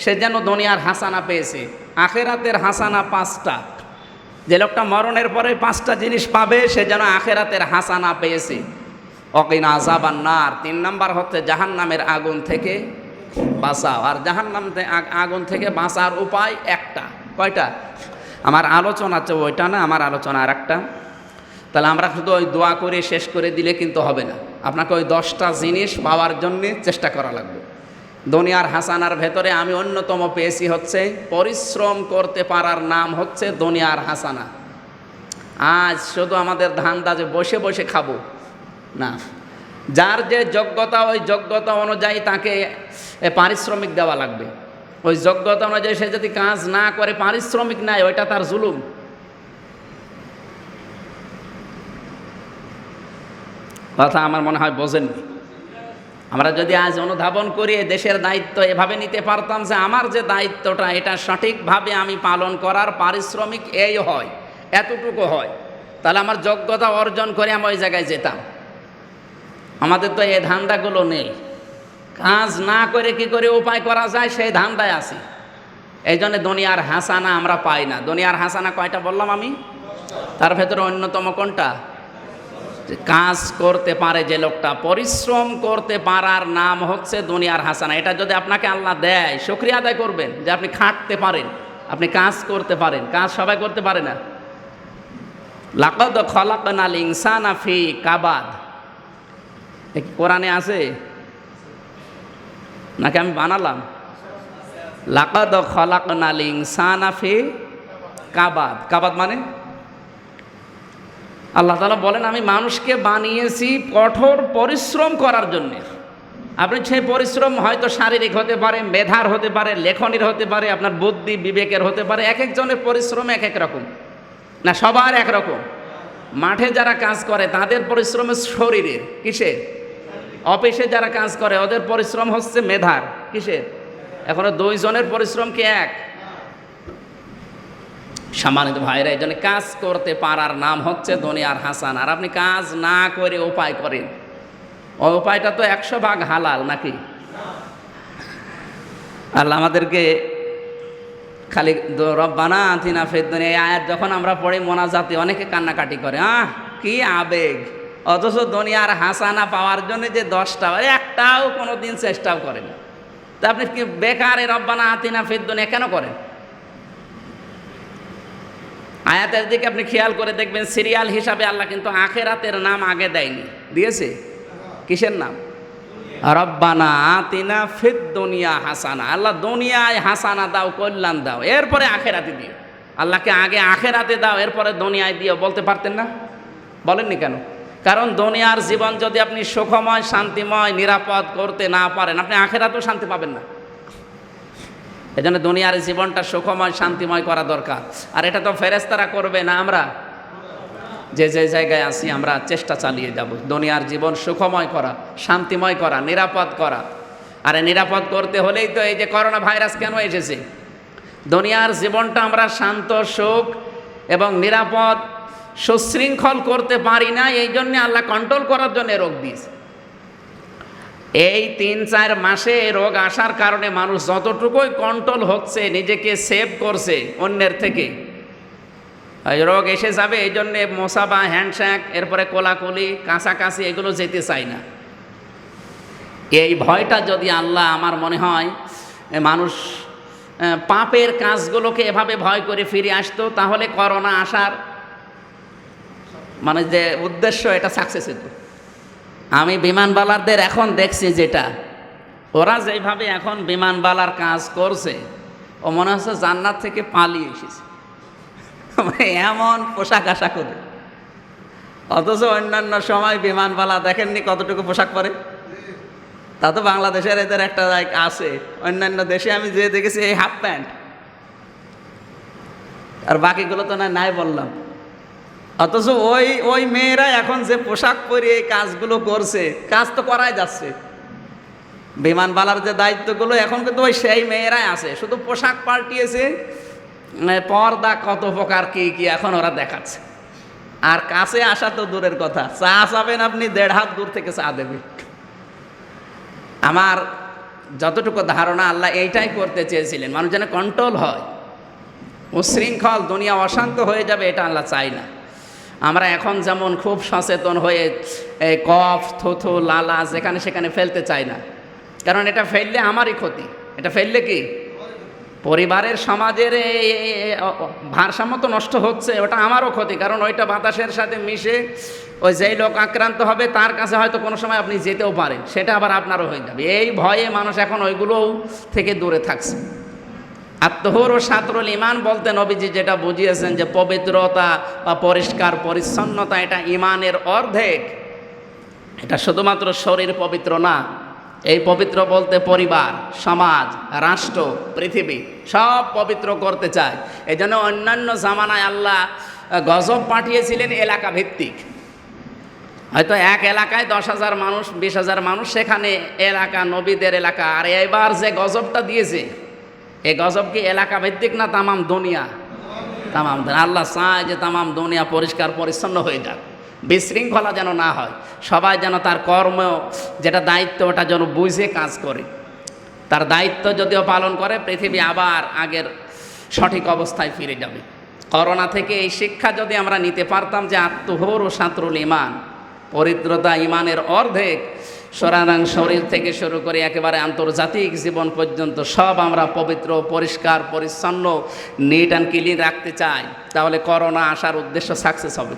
সে যেন দুনিয়ার হাসানা পেয়েছে। আখিরাতের হাসানা 5টা, যে লোকটা মরণের পরে 5টা জিনিস পাবে সে যেন আখিরাতের হাসানা পেয়েছে। ওয়াকিনা আযাবান নার, 3 নাম্বার হচ্ছে জাহান্নামের আগুন থেকে বাঁচাও। আর জাহান্নাম আগুন থেকে বাঁচার উপায় একটা। কয়টা? আমার আলোচনা হচ্ছে ওইটা না, আমার আলোচনা আর একটা। তাহলে আমরা শুধু ওই দোয়া করে শেষ করে দিলে কিন্তু হবে না, আপনাকে ওই 10টা জিনিস পাওয়ার জন্যে চেষ্টা করা লাগবে। দুনিয়ার হাসানার ভেতরে আমি অন্যতম পেয়েছি হচ্ছে পরিশ্রম করতে পারার নাম হচ্ছে দুনিয়ার হাসানা। আজ শুধু আমাদের ধান্দা যে বসে বসে খাবো না, যার যে যোগ্যতা ওই যোগ্যতা অনুযায়ী তাকে পারিশ্রমিক দেওয়া লাগবে। ওই যোগ্যতা অনুযায়ী সে যদি কাজ না করে পারিশ্রমিক নেয়, ওইটা তার জুলুম। কথা আমার মনে হয় বোঝেননি। আমরা যদি আজ অনুধাবন করি দেশের দায়িত্ব এভাবে নিতে পারতাম যে আমার যে দায়িত্বটা এটা সঠিকভাবে আমি পালন করার পারিশ্রমিক এই হয়, এতটুকু হয়, তাহলে আমার যোগ্যতা অর্জন করে আমি ওই জায়গায় যেতাম। আমাদের তো এই ধান্দাগুলো নেই। কাজ না করে কি করে উপায় করা যায় সেই ধান্দায় আছি। এই জন্য দুনিয়ার হাসানা আমরা পাই না। দুনিয়ার হাসানা কয়টা বললাম আমি? তার ভেতরে অন্যতম কোনটা? কাজ করতে পারে যে লোকটা, পরিশ্রম করতে পারার নাম হচ্ছে দুনিয়ার হাসানা। এটা যদি আপনাকে আল্লাহ দেয়, শুকরিয়া আদায় করবেন যে আপনি খাটতে পারেন, আপনি কাজ করতে পারেন। কাজ সবাই করতে পারে না। লাকাদ খলাকনাল ইনসানা ফি কাবাদ, কোরআনে আছে নাকি আমি বানালাম? লাকাদ খলাকনাল ইনসানা ফি কাবাদ। কাবাদ মানে আল্লাহ তাআলা বলেন আমি মানুষকে বানিয়েছি কঠোর পরিশ্রম করার জন্য। আপনি সেই পরিশ্রম হয়তো শারীরিক হতে পারে, মেধার হতে পারে, লেখনির হতে পারে, আপনার বুদ্ধি বিবেকের হতে পারে। এক একজনের পরিশ্রম এক এক রকম না, সবার এক রকম। মাঠে যারা কাজ করে তাদের পরিশ্রম শরীরের, কিসের? অফিসে যারা কাজ করে ওদের পরিশ্রম হচ্ছে মেধার, কিসের? এখনো 2 জনের পরিশ্রম কি এক? সম্মানিত ভাইরা, এই জন্য কাজ করতে পারার নাম হচ্ছে দুনিয়ার হাসান। আর আপনি কাজ না করে উপায় করেন, ওই উপায়টা তো 100 ভাগ হালাল নাকি? আল্লাহ আমাদেরকে খালি রব্বানা আতিনা ফিদ দুনিয়া, এই আয়াত যখন আমরা পড়ি মোনাজাতে অনেকে কান্নাকাটি করে, কি আবেগ! অথচ দুনিয়ার হাসানা পাওয়ার জন্য যে 10টা, একটাও কোনো দিন চেষ্টাও করেন। তা আপনি কি বেকারে রব্বানা আতিনা ফিদ দুনিয়া কেন করেন? আয়াতের দিকে আপনি খেয়াল করে দেখবেন, সিরিয়াল হিসাবে আল্লাহ কিন্তু আখিরাতের নাম আগে দেয়নি, দিয়েছে কিসের নাম? রব্বানা আতিনা ফিদ দুনিয়া হাসানা। আল্লাহ দুনিয়ায় হাসানা দাও, কল্যাণ দাও, এরপরে আখিরাতে দিও। আল্লাহকে আগে আখিরাতে দাও, এরপরে দুনিয়ায় দিও বলতে পারতেন না? বলেননি কেন? কারণ দুনিয়ার জীবন যদি আপনি সুখময়, শান্তিময়, নিরাপদ করতে না পারেন, আপনি আখিরাতেও শান্তি পাবেন না। এজন্য দুনিয়ার জীবনটা সুখময়, শান্তিময় করা দরকার। আর এটা তো ফেরেশতারা করবে না, আমরা যে যে জায়গায় আছি আমরা চেষ্টা চালিয়ে যাব দুনিয়ার জীবন সুখময় করা, শান্তিময় করা, নিরাপদ করা। আর নিরাপদ করতে হলেই তো এই যে করোনা ভাইরাস কেন এসেছে। দুনিয়ার জীবনটা আমরা শান্ত, সুখ এবং নিরাপদ, সুশৃঙ্খল করতে পারি না, এই জন্য আল্লাহ কন্ট্রোল করার জন্য রোগ দিয়েছে। এই 3-4 মাসে রোগ আসার কারণে মানুষ যতটুকুই কন্ট্রোল হচ্ছে, নিজেকে সেভ করছে অন্যের থেকে। রোগ এসে যাবে এই জন্যে মোসাবা, হ্যান্ডশেক, এরপরে কোলাকুলি, কাছাকাছি এগুলো যেতে চাই না। এই ভয়টা যদি আল্লাহ, আমার মনে হয় মানুষ পাপের কাজগুলোকে এভাবে ভয় করে ফিরে আসতো, তাহলে করোনা আসার মানে যে উদ্দেশ্য এটা সাকসেস হতো। আমি বিমানবালারদের এখন দেখছি যেটা ওরা যেভাবে এখন বিমানবালার কাজ করছে, ও মনে হচ্ছে জান্নাত থেকে পালিয়ে এসেছে, এমন পোশাক আশাক করে। অথচ অন্যান্য সময় বিমানবালা দেখেননি কতটুকু পোশাক পরে। তা তো বাংলাদেশের এদের একটা আছে, অন্যান্য দেশে আমি যে দেখেছি এই হাফ প্যান্ট, আর বাকিগুলো তো নাই বললাম। অথচ ওই মেয়েরা এখন যে পোশাক পরে এই কাজগুলো করছে, কাজ তো করাই যাচ্ছে। বিমানবালার যে দায়িত্বগুলো এখন কিন্তু ওই সেই মেয়েরাই আছে, শুধু পোশাক পাল্টিয়েছে, পর্দা কত প্রকার কি কি এখন ওরা দেখাচ্ছে। আর কাছে আসা তো দূরের কথা, চা চাবেন আপনি 1.5 হাত দূর থেকে চা দেবে। আমার যতটুকু ধারণা আল্লাহ এইটাই করতে চেয়েছিলেন, মানুষ যেন কন্ট্রোল হয়, উশৃঙ্খল দুনিয়া অশান্ত হয়ে যাবে, এটা আল্লাহ চাই না। আমরা এখন যেমন খুব সচেতন হয়ে কফ থুথু লালা যেখানে সেখানে ফেলতে চাই না, কারণ এটা ফেললে আমারই ক্ষতি। এটা ফেললে কি পরিবারের সমাজের ভারসাম্য তো নষ্ট হচ্ছে, ওটা আমারও ক্ষতি, কারণ ওইটা বাতাসের সাথে মিশে ওই যেই লোক আক্রান্ত হবে তার কাছে হয়তো কোনো সময় আপনি যেতেও পারেন, সেটা আবার আপনারও হয়ে যাবে। এই ভয়ে মানুষ এখন ওইগুলোও থেকে দূরে থাকছে। আত্মহুর ও সাতরুল ইমান বলতে নবীজি যেটা বুঝিয়েছেন যে পবিত্রতা বা পরিষ্কার পরিচ্ছন্নতা এটা ইমানের অর্ধেক। এটা শুধুমাত্র শরীর পবিত্র না, এই পবিত্র বলতে পরিবার, সমাজ, রাষ্ট্র, পৃথিবী সব পবিত্র করতে চায়। এই জন্য অন্যান্য জামানায় আল্লাহ গজব পাঠিয়েছিলেন এলাকা ভিত্তিক। হয়তো এক এলাকায় 10,000 মানুষ 20,000 মানুষ, সেখানে এলাকা নবীদের এলাকা। আর এবার যে গজবটা দিয়েছে, এই গজব কি এলাকা ভিত্তিক না তামাম দুনিয়া? তামাম দুনিয়া। আল্লাহ চায় যে তামাম দুনিয়া পরিষ্কার পরিচ্ছন্ন হয়ে যাক, বিশৃঙ্খলা যেন না হয়, সবাই যেন তার কর্ম যেটা দায়িত্ব ওটা যেন বুঝে কাজ করে। তার দায়িত্ব যদিও পালন করে, পৃথিবী আবার আগের সঠিক অবস্থায় ফিরে যাবে। করোনা থেকে এই শিক্ষা যদি আমরা নিতে পারতাম যে আত্মহুর ও সাতরুল ইমান, পবিত্রতা ইমানের অর্ধেক, সুতরাং শরীর থেকে শুরু করে একেবারে আন্তর্জাতিক জীবন পর্যন্ত সব আমরা পবিত্র পরিষ্কার পরিচ্ছন্ন নিট অ্যান্ড ক্লিন রাখতে চাই, তাহলে করোনা আসার উদ্দেশ্য সাকসেস হবে।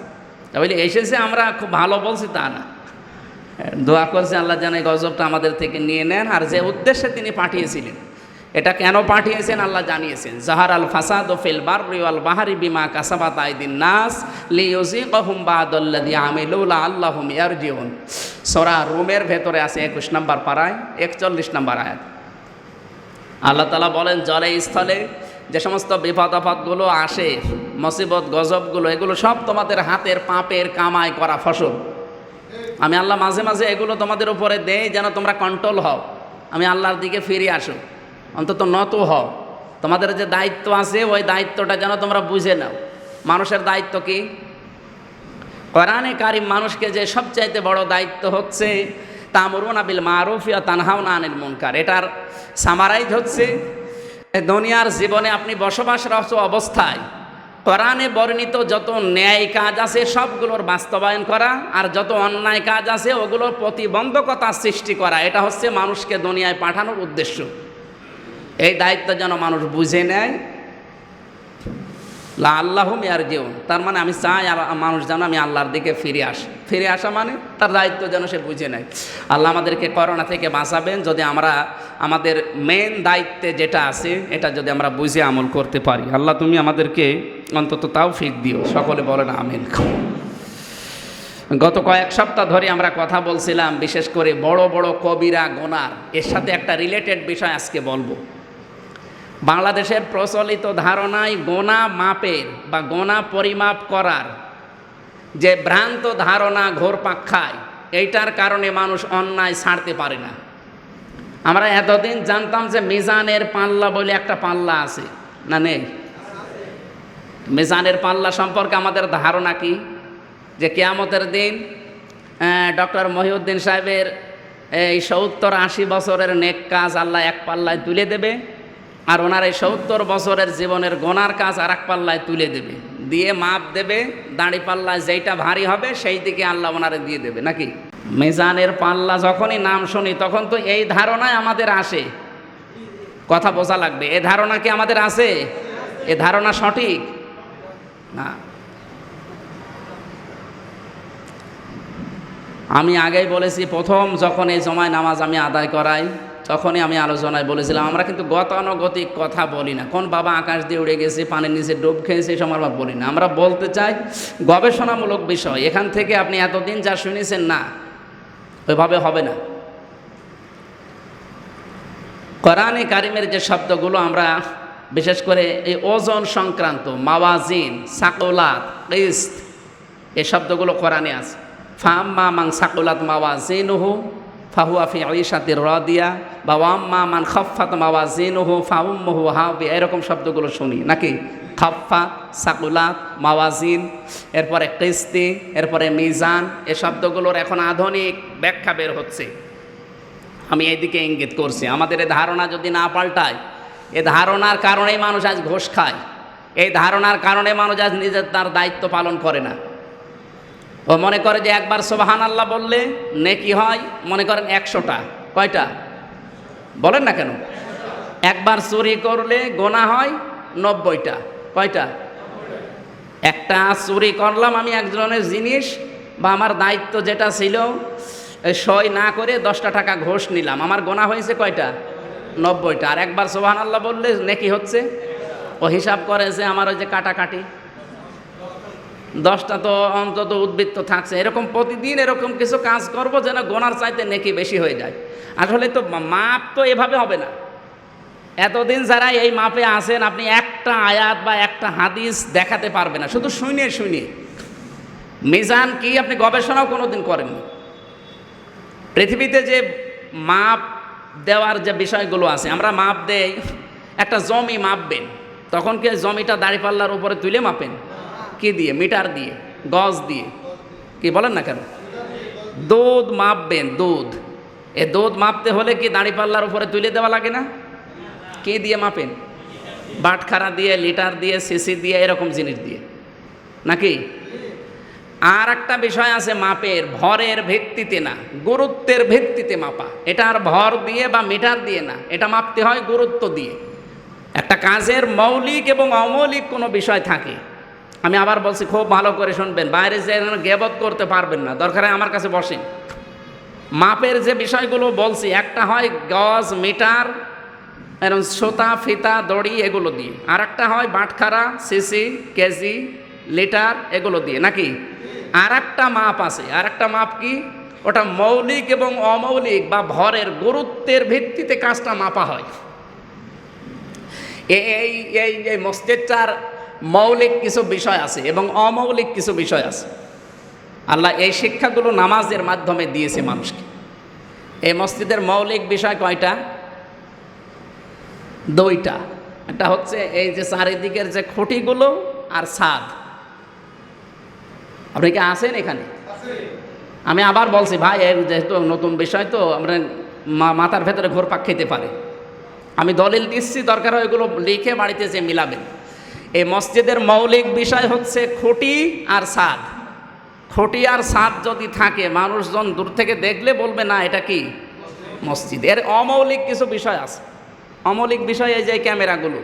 তাহলে এসেছে আমরা খুব ভালো বলছি তা না, দোয়া করছে আল্লাহ যেন এই গজবটা আমাদের থেকে নিয়ে নেন। আর যে উদ্দেশ্যে তিনি পাঠিয়েছিলেন, এটা কেন পাঠিয়েছেন আল্লাহ জানিয়েছেন। জাহার আল ফাসাদু ফিল বাররি ওয়াল বাহরি বিমা কাসাবাত আইদিন নাস লিইউযিকাহুম বা'দাল্লাযী আমিলু লাআল্লাহুম ইয়ারজিউন। সূরা রুমের ভেতরে আছে 21 নম্বর পারায় 41 নম্বর আয়াত। আল্লাহ তাআলা বলেন, জলে স্থলে যে সমস্ত বিপদ আপদগুলো আসে, মুসিবত গজবগুলো, এগুলো সব তোমাদের হাতের পাপের কামাই করা ফসল। আমি আল্লাহ মাঝে মাঝে এগুলো তোমাদের উপরে দেই যেন তোমরা কন্ট্রোল হও, আমি আল্লাহর দিকে ফিরে আসো, অন্তত নত হও। তোমাদের যে দায়িত্ব আছে ওই দায়িত্বটা যেন তোমরা বুঝে নাও। মানুষের দায়িত্ব কি? কোরআনে কারিম মানুষকে যে সবচাইতে বড় দায়িত্ব হচ্ছে তা'মুরুনা বিল মা'রুফ ওয়া তানহাউনা আনিল মুনকার। এটার সামারাইজ হচ্ছে দুনিয়ার জীবনে আপনি বসবাসরত অবস্থায় কোরআনে বর্ণিত যত ন্যায় কাজ আছে সবগুলোর বাস্তবায়ন করা, আর যত অন্যায় কাজ আছে ওগুলোর প্রতিবন্ধকতা সৃষ্টি করা। এটা হচ্ছে মানুষকে দুনিয়ায় পাঠানোর উদ্দেশ্য। এই দায়িত্ব যেন মানুষ বুঝে নেয়। লাআল্লাহুম ইয়ারজিউন, তার মানে আমি চাই মানুষ যেন আমি আল্লাহর দিকে ফিরে আসা মানে তার দায়িত্ব যেন সে বুঝে নেয়। আল্লাহ আমাদেরকে করোনা থেকে বাঁচাবেন যদি আমরা আমাদের মেন দায়িত্বে যেটা আছে এটা যদি আমরা বুঝে আমল করতে পারি। আল্লাহ তুমি আমাদেরকে অন্তত তৌফিক দিও, সকলে বলেন আমিন। গত কয়েক সপ্তাহ ধরে আমরা কথা বলছিলাম বিশেষ করে বড় বড় কবিরা গুনার, এর সাথে একটা রিলেটেড বিষয় আজকে বলবো। বাংলাদেশের প্রচলিত ধারণায় গোনা মাপের বা গোনা পরিমাপ করার যে ভ্রান্ত ধারণা ঘোরপাক খায়, এইটার কারণে মানুষ অন্যায় ছাড়তে পারে না। আমরা এতদিন জানতাম যে মিজানের পাল্লা বলে একটা পাল্লা আছে, না নেই? মিজানের পাল্লা সম্পর্কে আমাদের ধারণা কি? যে কিয়ামতের দিন ডক্টর মহিউদ্দিন সাহেবের এই 70-80 বছরের নেক কাজ আল্লাহ এক পাল্লায় তুলে দেবে, আর ওনার এই 70 বছরের জীবনের গোনার কাজ আর এক পাল্লায় তুলে দেবে, দিয়ে মাপ দেবে। দাঁড়ি পাল্লায় যেইটা ভারী হবে সেই দিকে আল্লাহ ওনারে দিয়ে দেবে, নাকি? মিজানের পাল্লা যখনই নাম শুনি তখন তো এই ধারণায় আমাদের আসে কথা বোঝা লাগবে। এ ধারণা কি আমাদের আছে? এ ধারণা সঠিক না। আমি আগেই বলেছি, প্রথম যখন এই জমায় নামাজ আমি আদায় করাই তখনই আমি আলোচনায় বলেছিলাম, আমরা কিন্তু গতানুগতিক কথা বলি না। কোন বাবা আকাশ দিয়ে উড়ে গেছে, পানির নিচে ডুব খেয়েছে, এসব আমরা বলি না। আমরা বলতে চাই গবেষণামূলক বিষয়। এখান থেকে আপনি এতদিন যা শুনেছেন, না, ওইভাবে হবে না। কোরআনে কারিমের যে শব্দগুলো আমরা বিশেষ করে এই ওজন সংক্রান্ত, মাওয়াজিন, সাকুলাত, কিস্ত, এই শব্দগুলো কোরআনে আছে। ফাম্মা মান সাকুলাত মাওয়াজিনুহু ফাহুয়া ফি ঈশাতির রাদিয়া, বা ওয়াম্মা মান খাফফাত মাওয়াজিনুহু ফাউম্মুহু হাবিয়া, এরকম শব্দগুলো শুনি নাকি? খাফফাত, সাকুলাত, মাওয়াজিন, এরপরে কিস্তি, এরপরে মিজান, এই শব্দগুলোর এখন আধুনিক ব্যাখ্যা বের হচ্ছে। আমি এইদিকে ইঙ্গিত করছি। আমাদের এই ধারণা যদি না পাল্টায়, এই ধারণার কারণেই মানুষ আজ ঘুষ খায়, এই ধারণার কারণে মানুষ আজ নিজের তার দায়িত্ব পালন করে না। ও মনে করে যে একবার সুবহানাল্লাহ বললে নেকি হয়, মনে করেন 100টা। কয়টা বলেন না কেন? একবার চুরি করলে গোনা হয় 90টা। কয়টা? একটা চুরি করলাম আমি একজনের জিনিস বা আমার দায়িত্ব যেটা ছিল, সই না করে 10টা টাকা ঘুষ নিলাম, আমার গোনা হয়েছে কয়টা? 90টা। আর একবার সুবহানাল্লাহ বললে নেকি হচ্ছে, ও হিসাব করে যে আমার ওই যে কাটাকাটি 10টা তো অন্তত উদ্বৃত্ত থাকছে। এরকম প্রতিদিন এরকম কিছু কাজ করব যেন গোনার চাইতে নেকি বেশি হয়ে যায়। আসলে তো মাপ তো এভাবে হবে না। এতদিন যারা এই মাপে আছেন, আপনি একটা আয়াত বা একটা হাদিস দেখাতে পারবে না, শুধু শুনে শুনে। মিজান কি আপনি গবেষণাও কোনোদিন করেননি। পৃথিবীতে যে মাপ দেওয়ার যে বিষয়গুলো আছে, আমরা মাপ দেই, একটা জমি মাপবেন, তখন কি জমিটা দাঁড়িপাল্লার উপরে তুলে মাপেন? কি দিয়ে? মিটার দিয়ে, গজ দিয়ে। কি বলেন না কেন? দুধ মাপবেন, দুধ, এ দুধ মাপতে হলে কি দাঁড়িপাল্লার উপরে তুলে দেওয়া লাগে না? কি দিয়ে মাপেন? বাটখারা দিয়ে, লিটার দিয়ে, সিসি দিয়ে, এরকম জিনিস দিয়ে নাকি? আর একটা বিষয় আছে মাপের, ভরের ভিত্তিতে না, গুরুত্বের ভিত্তিতে মাপা। এটা আর ভর দিয়ে বা মিটার দিয়ে না, এটা মাপতে হয় গুরুত্ব দিয়ে। একটা কাজের মৌলিক এবং অমৌলিক কোনো বিষয় থাকে। আমি আবার বলছি, খুব ভালো করে শুনবেন, বাইরে যে গেবত করতে পারবেন না, দরকার হয় আমার কাছে বসেন। মাপের যে বিষয়গুলো বলছি, একটা হয় গজ, মিটার, এরকম সুতা, ফিতা, দড়ি, এগুলো দিয়ে। আর একটা হয় বাটখারা, সিসি, কেজি, লিটার, এগুলো দিয়ে নাকি? আর একটা মাপ আছে। আর একটা মাপ কি? ওটা মৌলিক এবং অমৌলিক বা ভরের গুরুত্বের ভিত্তিতে কাজটা মাপা হয়। এই এই এই মসজিদটার মৌলিক কিছু বিষয় আছে এবং অমৌলিক কিছু বিষয় আছে। আল্লাহ এই শিক্ষাগুলো নামাজের মাধ্যমে দিয়েছে মানুষকে। এই মসজিদের মৌলিক বিষয় কয়টা? 2টা। একটা হচ্ছে এই যে চারিদিকের যে খুঁটিগুলো আর ছাদ। আপনি কি আছেন এখানে? আমি আবার বলছি ভাই, যেহেতু নতুন বিষয় তো আমরা মাথার ভেতরে ঘোরপাক খেতে পারে। আমি দলিল দিচ্ছি, দরকার হয় এগুলো লিখে বাড়িতে যে মিলাবেন। এই মসজিদের মৌলিক বিষয় হচ্ছে খুঁটি আর ছাদ। খুঁটি আর ছাদ যদি থাকে, মানুষজন দূর থেকে দেখলে বলবে না এটা কি মসজিদ। এর অমৌলিক কিছু বিষয় আছে। অমৌলিক বিষয় এই যে ক্যামেরাগুলো,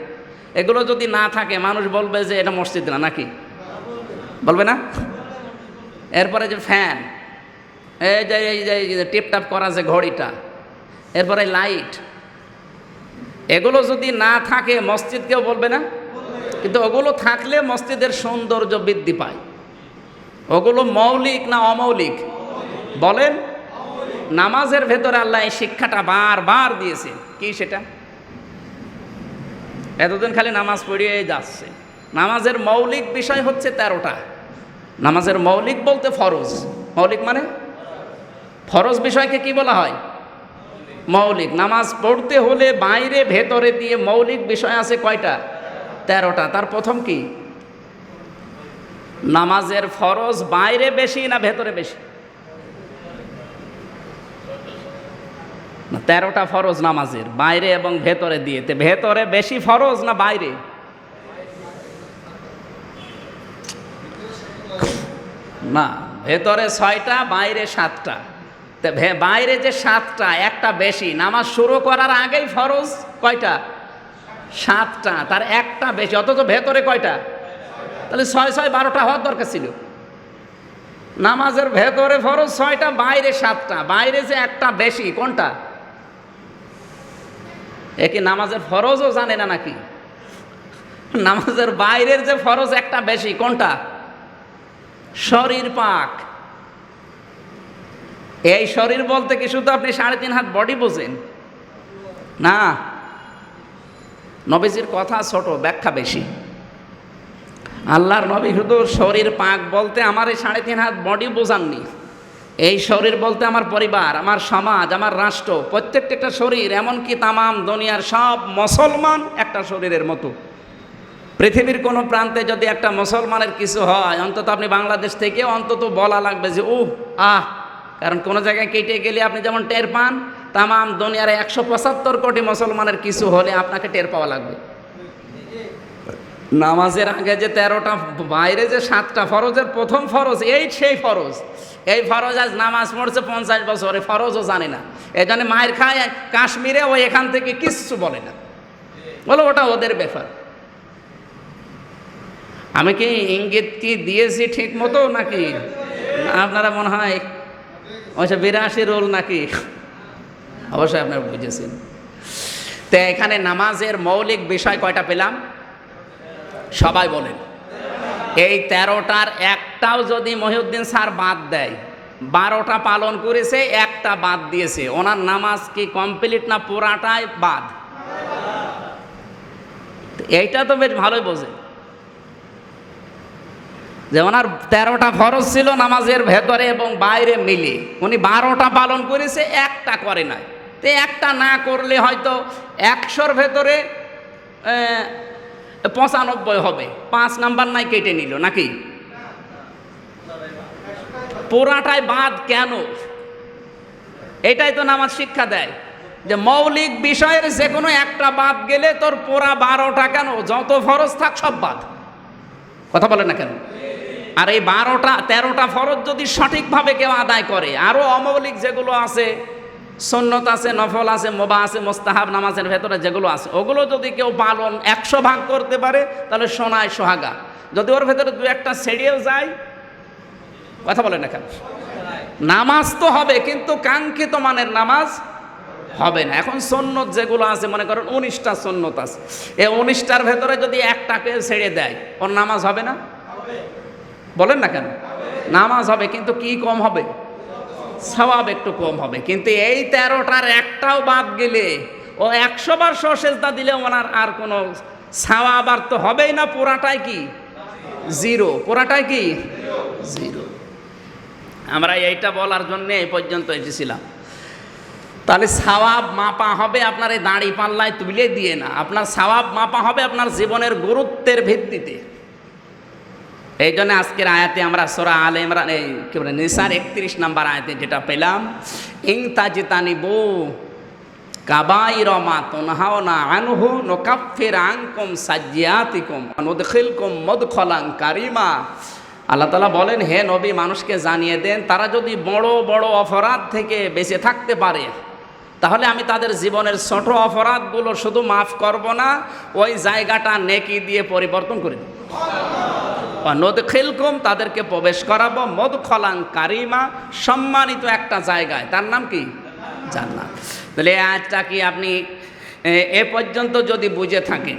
এগুলো যদি না থাকে মানুষ বলবে যে এটা মসজিদ না, নাকি বলবে না? এরপরে যে ফ্যান, এই যে টিপটাপ করা যে ঘড়িটা, এরপরে লাইট, এগুলো যদি না থাকে মসজিদ কেউ বলবে না। কিন্তু ওগুলো থাকলে মসজিদের সৌন্দর্য বৃদ্ধি পায়। ওগুলো মৌলিক না অমৌলিক বলেন? নামাজের ভেতরে আল্লাহ এই শিক্ষাটা বারবার দিয়েছে। কি সেটা? এতদিন খালি নামাজ পড়িয়ে যাচ্ছে। নামাজের মৌলিক বিষয় হচ্ছে 13টা। নামাজের মৌলিক বলতে ফরজ। মৌলিক মানে ফরজ বিষয়কে কি বলা হয়? মৌলিক। নামাজ পড়তে হলে বাইরে ভেতরে দিয়ে মৌলিক বিষয় আছে কয়টা? 13টা। তার প্রথম কি? নামাজের ফরজ বাইরে বেশি না ভেতরে বেশি? 13টা ফরজ নামাজের, বাইরে এবং ভেতরে দিয়ে। ভেতরে বেশি ফরজ না বাইরে? না, ভেতরে 6টা, বাইরে 7টা। বাইরে যে 7টা, একটা বেশি। নামাজ শুরু করার আগেই ফরজ কয়টা? 7টা, তার একটা বেশি, অথচ ভেতরে কয়টা? তাহলে 6 6 12টা হওয়ার দরকার ছিল। নামাজের ভেতরে ফরজ 6টা, বাইরে 7টা, বাইরে যে একটা বেশি, কোনটা? এ কি নামাজের ফরজও জানে না নাকি? নামাজের বাইরের যে ফরজ একটা বেশি, কোনটা? শরীর পাক। এই শরীর বলতে কি শুধু আপনি 3.5 হাত বডি বোঝেন? না, নবীজির কথা ছোট, ব্যাখ্যা বেশি। আল্লাহর নবী শুধু শরীর পাক বলতে আমার এই 3.5 হাত বডি বোঝাননি। এই শরীর বলতে আমার পরিবার, আমার সমাজ, আমার রাষ্ট্র, প্রত্যেকটা একটা শরীর, এমনকি তামাম দুনিয়ার সব মুসলমান একটা শরীরের মতো। পৃথিবীর কোনো প্রান্তে যদি একটা মুসলমানের কিছু হয়, অন্তত আপনি বাংলাদেশ থেকে অন্তত বলা লাগবে যে আহ, কারণ কোনো জায়গায় কেটে গেলে আপনি যেমন টের পান, তামাম দুনিয়ার 175 কোটি মুসলমানের কিছু হলে আপনাকে টের পাওয়া লাগবে। নামাজের আগে যে 13টা, বাইরে যে 7টা ফরজের প্রথম ফরজ, এই সেই ফরজ। এই ফরজ আজ নামাজ পড়ছে 50 বছর, এই ফরজও জানে না। এই জন্য মায়ের খায় কাশ্মীরে, ওই এখান থেকে কিচ্ছু বলে না, বলো ওটা ওদের ব্যাপার। আমি কি ইঙ্গিত কি দিয়েছি ঠিক মতো নাকি? আপনারা মনে হয় ওই 82 রোল নাকি? অবশ্যই আপনারা বুঝেছেন। তো এখানে নামাজের মৌলিক বিষয় কয়টা পেলাম? সবাই বলেন। এই 13টার একটাও যদি মহিউদ্দিন স্যার বাদ দেয়, 12টা পালন করেছে, একটা বাদ দিয়েছে, ওনার নামাজ কি কমপ্লিট না পুরাটাই বাদ? এইটা তো বেশ ভালোই বোঝে যে ওনার 13টা ফরজ ছিল নামাজের ভেতরে এবং বাইরে মিলে, উনি 12টা পালন করেছে, একটা করে নাই। তো একটা না করলে হয়তো 100-র ভেতরে 95 হবে, 5 নাম্বার নাই কেটে নিল নাকি? পুরাটাই বাদ কেন? এটাই তো নামাজ শিক্ষা দেয় যে মৌলিক বিষয়ের যে কোনো একটা বাদ গেলে তোর পুরা 12টা কেন, যত ফরজ থাক সব বাদ। কথা বলে না কেন? আর এই 13টা ফরজ যদি সঠিকভাবে কেউ আদায় করে, আরও অমৌলিক যেগুলো আছে, সুন্নত আছে, নফল আছে, মুবাহ আছে, মুস্তাহাব নামাজের ভেতরে যেগুলো আছে, ওগুলো যদি কেউ পালন 100 ভাগ করতে পারে, তাহলে সোনায় সোহাগা। যদি ওর ভেতরে 2-1টা ছেড়েও যায়, কথা বলে না কেন, নামাজ তো হবে কিন্তু কাঙ্ক্ষিত মানের নামাজ হবে না। এখন সুন্নত যেগুলো আছে, মনে করেন 19টা সুন্নত আছে, এই 19টার ভেতরে যদি একটাকে ছেড়ে দেয়, ওর নামাজ হবে না? বলেন না কেন? নামাজ হবে, কিন্তু কি কম হবে? সওয়াব একটু কম হবে। কিন্তু এই 13টার একটাও বাদ গেলে, ও 100 বার সেজদা দিলে ওনার আর কোনো সওয়াব আর তো হবেই না, পুরাটাই কি জিরো, পুরাটাই কি জিরো। আমরা এইটা বলার জন্য এই পর্যন্ত এসেছিলাম। তাহলে সওয়াব মাপা হবে আপনার এই দাড়ি পাল্লায় তুলে দিয়ে না, আপনার সওয়াব মাপা হবে আপনার জীবনের গুরুত্বের ভিত্তিতে। এই জন্য আজকের আয়াতে আমরা সূরা আলে ইমরান, এই কি বলে, নিসার 31 নম্বর আয়াতে যেটা পেলাম, ইন তাজতানিবু কাবাইরা মা তুনহাউনা আনহু নুকাফির আনকুম সাজ্জিয়াতিকুম ওয়া নুদখিলকুম মুদখালান কারীমা। আল্লাহ তাআলা বলেন, হে নবী, মানুষকে জানিয়ে দেন, তারা যদি বড় বড় অপরাধ থেকে বেঁচে থাকতে পারে, তাহলে আমি তাদের জীবনের ছোট অপরাধগুলো শুধু মাফ করব না, ওই জায়গাটা নেকি দিয়ে পরিবর্তন করে দেব। নদখিলকুম, তাদেরকে প্রবেশ করাবো, মদখলান কারিমা, সম্মানিত একটা জায়গায়, তার নাম কি? জান্নাত। তাহলে এই আয়াতটা কি আপনি এ পর্যন্ত যদি বুঝে থাকেন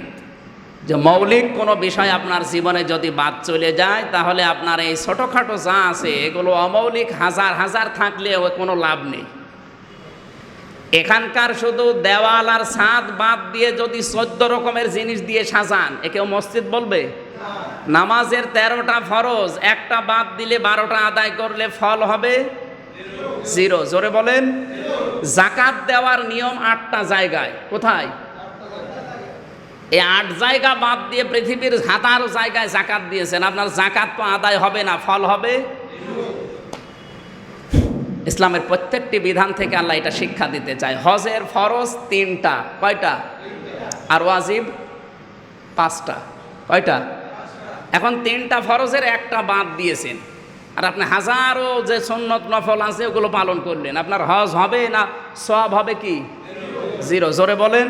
যে মৌলিক কোনো বিষয় আপনার জীবনে যদি বাদ চলে যায়, তাহলে আপনার এই ছোটোখাটো যা আছে এগুলো অমৌলিক হাজার হাজার থাকলে কোনো লাভ নেই। এখানকার শুধু দেওয়াল আর ছাদ বাদ দিয়ে যদি 14 রকমের জিনিস দিয়ে সাজান, একেও মসজিদ বলবে? নামাজের 13টা ফরজ একটা বাদ দিলে 12টা আদায় করলে ফল হবে জিরো। জোরে বলেন। জাকাত দেওয়ার নিয়ম 8টা জায়গায়, কোথায়? এই 8 জায়গা বাদ দিয়ে পৃথিবীর হাজারো জায়গায় জাকাত দিয়েছেন, আপনার জাকাত তো আদায় হবে না, ফল হবে। ইসলামের প্রত্যেকটি বিধান থেকে আল্লাহ এটা শিক্ষা দিতে চায়। হজের ফরজ 3টা, কয়টা? আর ওয়াজিব 5টা, কয়টা? এখন 3টা ফরজের একটা বাদ দিয়েছেন, আর আপনি হাজারো যে সুন্নত নফল আছে ওগুলো পালন করলেন, আপনার হজ হবে না সওয়াব হবে কি? জিরো। জোরে বলেন।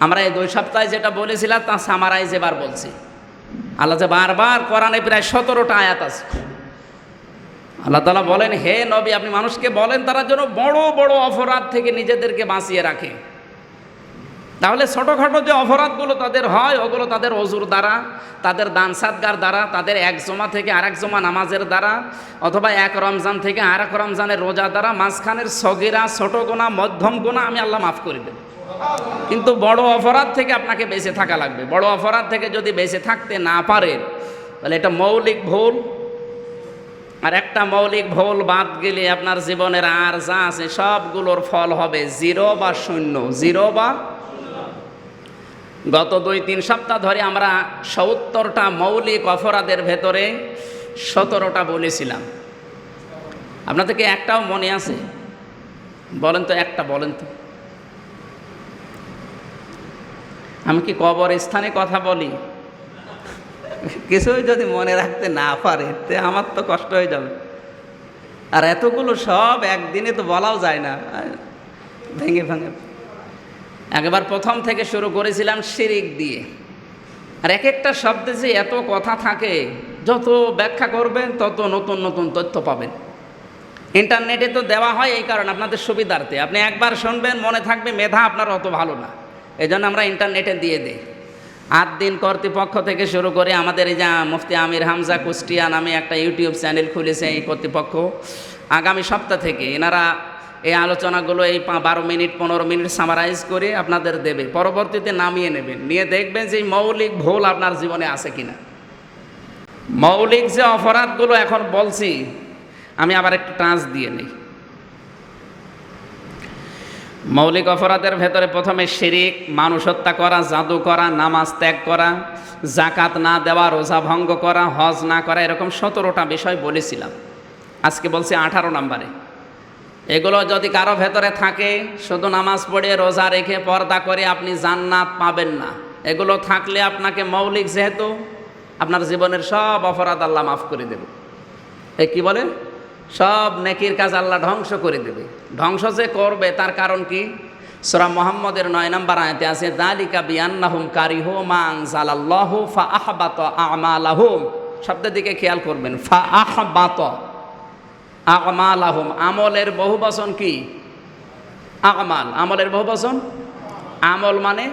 আমরা এই 2 সপ্তাহে যেটা বলেছিলাম তা সামারাইজ এবার বলছি। আল্লাহ যে বারবার কোরআনে প্রায় 17টা আয়াত আছে। আল্লাহ তাআলা বলেন, হে নবী আপনি মানুষকে বলেন তারা যেন বড় বড় অপরাধ থেকে নিজেদেরকে বাঁচিয়ে রাখে। তাহলে ছোটোখাটো যে অপরাধগুলো তাদের হয় ওগুলো তাদের অজুর দ্বারা, তাদের দান সাদগার দ্বারা, তাদের এক জমা থেকে আরেক জমা নামাজের দ্বারা, অথবা এক রমজান থেকে আরেক রমজানের রোজা দ্বারা, মাঝখানের সগীরা ছোট গোনা মধ্যম গোনা আমি আল্লাহ মাফ করে দেব। কিন্তু বড় অপরাধ থেকে আপনাকে বেঁচে থাকা লাগবে। বড় অপরাধ থেকে যদি বেঁচে থাকতে না পারেন তাহলে এটা মৌলিক ভুল। আর একটা মৌলিক ভুল বাদ গেলে আপনার জীবনের আর যা আছে সবগুলোর ফল হবে 0 বা 0। 0 বা গত 2-3 সপ্তাহ ধরে আমরা 70টা মৌলিক অপরাধের ভেতরে 17টা বলেছিলাম। আপনাদেরকে একটাও মনে আছে? বলেন তো, একটা বলেন তো। আমি কি কবরস্থানে কথা বলি? কিছুই যদি মনে রাখতে না পারে তে আমার তো কষ্ট হয়ে যাবে। আর এতগুলো সব একদিনে তো বলাও যায় না, ভেঙে ভেঙে। একবার প্রথম থেকে শুরু করেছিলাম শিরিক দিয়ে। আর এক একটা শব্দে যে এত কথা থাকে, যত ব্যাখ্যা করবেন তত নতুন নতুন তথ্য পাবেন। ইন্টারনেটে তো দেওয়া হয় এই কারণে আপনাদের সুবিধার্থে। আপনি একবার শুনবেন মনে থাকবে, মেধা আপনার অত ভালো না, এই জন্য আমরা ইন্টারনেটে দিয়ে দিই। আদ-দ্বীন কর্তৃপক্ষ থেকে শুরু করে আমাদের এই যে মুফতি আমির হামজা কুষ্টিয়া নামে একটা ইউটিউব চ্যানেল খুলেছে এই কর্তৃপক্ষ, আগামী সপ্তাহ থেকে এনারা এই আলোচনাগুলো এই 12 মিনিট 15 মিনিট সামারাইজ করে আপনাদের দেবে। পরবর্তীতে নামিয়ে নেবেন, নিয়ে দেখবেন যে মৌলিক ভুল আপনার জীবনে আছে কিনা। মৌলিক যে অপরাধগুলো এখন বলছি আমি আবার একটু টাচ দিয়ে নেই। মৌলিক অপরাধের ভেতরে প্রথমে শিরিক, মানুষ হত্যা করা, জাদু করা, নামাজ ত্যাগ করা, জাকাত না দেওয়া, রোজা ভঙ্গ করা, হজ না করা, এরকম 17টা বিষয় বলেছিলাম। আজকে বলছি 18 নম্বরে। এগুলো যদি কারো ভেতরে থাকে, শুধু নামাজ পড়ে রোজা রেখে পর্দা করে আপনি জান্নাত পাবেন না। এগুলো থাকলে আপনাকে মৌলিক, যেহেতু আপনার জীবনের সব অপরাধ আল্লাহ মাফ করে দেবে। এ কি বলে? সব নেকির কাজ আল্লাহ ধ্বংস করে দেবে। ধ্বংস যে করবে তার কারণ কি? সূরা মুহাম্মদের 9 নম্বর আয়াতে আছে, যালিকা বিআন্নাহুম কারিহু মা আনজালাল্লাহু ফাআহবাতা আমালাহুম। শব্দের দিকে খেয়াল করবেন, ফাআহবাতা আমালাহুম। আমলের বহুবচন কি? আমাল। আমলের বহুবচন আমল মানে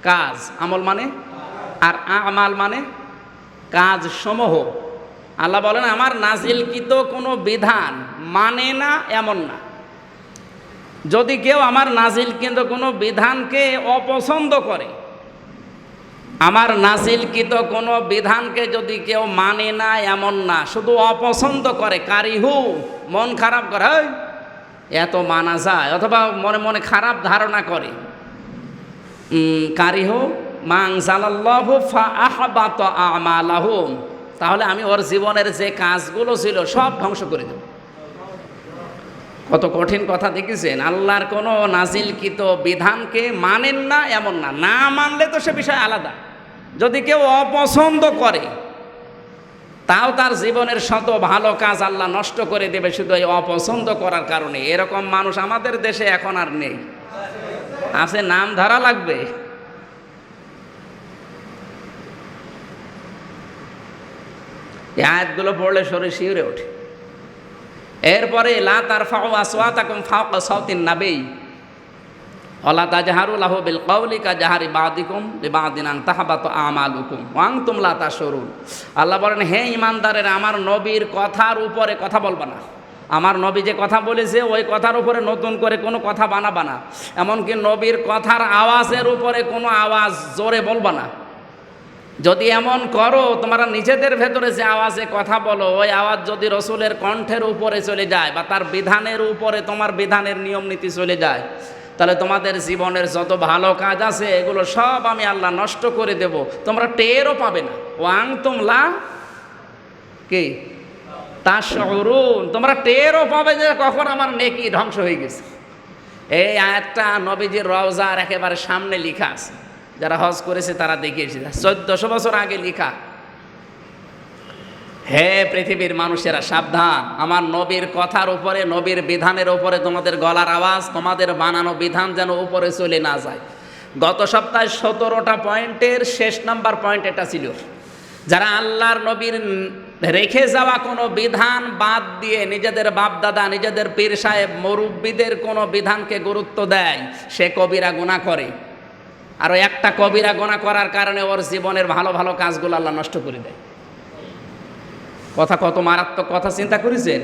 কাজ, আমল মানে, আর আমাল মানে কাজ সমূহ। আল্লাহ বলেন আমার নাজিলকৃত কোনো বিধান মানে না এমন না। যদি কেউ আমার নাজিলকৃত কোনো বিধানকে অপছন্দ করে, আমার নাজিলকৃত কোনো বিধানকে যদি কেউ মানে না এমন না, শুধু অপছন্দ করে, কারিহু মন খারাপ করে, এত মানা যায়, অথবা মনে মনে খারাপ ধারণা করে, কারিহু মা আনজালাল্লাহু ফাআহবাতা আমালাহুম, তাহলে আমি ওর জীবনের যে কাজগুলো ছিল সব ধ্বংস করে দেব। কত কঠিন কথা দেখেছেন? আল্লাহর কোনো নাজিলকৃত বিধানকে মানেন না এমন না, না মানলে তো সে বিষয় আলাদা। যদি কেউ অপছন্দ করে তাও তার জীবনের শত ভালো কাজ আল্লাহ নষ্ট করে দেবে শুধু এই অপছন্দ করার কারণে। এরকম মানুষ আমাদের দেশে এখন আর নেই। আছে, নাম ধরা লাগবে। এই আয়াতগুলো পড়লে শরীর শিউরে ওঠে। এরপরে লা তারফাউ আসওয়াতাকুম ফাওকা সাওতিন নাবী ওয়ালা তাজহারু লাহু বিল কওলি কাজহারি বাদিকুম লিবাদিন আন তাহবাতু আমালুকুম ওয়া আনতুম লা তাশউরুন। আল্লাহ বলেন, হে ঈমানদারেরা, আমার নবীর কথার উপরে কথা বলবা না। আমার নবী যে কথা বলেছে ওই কথার উপরে নতুন করে কোনো কথা বানাবা না। এমনকি নবীর কথার আওয়াজের উপরে কোনো আওয়াজ জোরে বলবা না। যদি এমন করো, তোমরা নিজেদের ভেতরে যে আওয়াজে কথা বলো ওই আওয়াজ যদি রসুলের কণ্ঠের উপরে চলে যায় বা তার বিধানের উপরে তোমার বিধানের নিয়ম নীতি চলে যায়, তাহলে তোমাদের জীবনের যত ভালো কাজ আছে এগুলো সব আমি আল্লাহ নষ্ট করে দেব, তোমরা টেরও পাবে না। ওয়াং তুমলা কি তাশউরুন, তোমরা টেরও পাবে যে কখন আমার নেকি ধ্বংস হয়ে গেছে। এই আয়াতটা নবীজির রওজার একেবারে সামনে লেখা আছে, যারা হজ করেছে তারা দেখিয়েছে, 1400 বছর আগে লেখা। হে পৃথিবীর মানুষেরা সাবধান, আমার নবীর কথার উপরে, নবীর বিধানের উপরে তোমাদের গলার আওয়াজ, তোমাদের বানানো বিধান যেন উপরে চলে না যায়। গত সপ্তাহে 17টা পয়েন্টের শেষ নাম্বার পয়েন্ট এটা ছিল, যারা আল্লাহর নবীর রেখে যাওয়া কোনো বিধান বাদ দিয়ে নিজেদের বাপদাদা, নিজেদের পীর সাহেব, মুরব্বীদের কোনো বিধানকে গুরুত্ব দেয়, সে কবিরা গুনাহ করে। আর ওই একটা কবিরা গুনাহ করার কারণে ওর জীবনের ভালো ভালো কাজগুলো আল্লাহ নষ্ট করে দেয়। কথা কত মারাত্মক কথা চিন্তা করেছেন?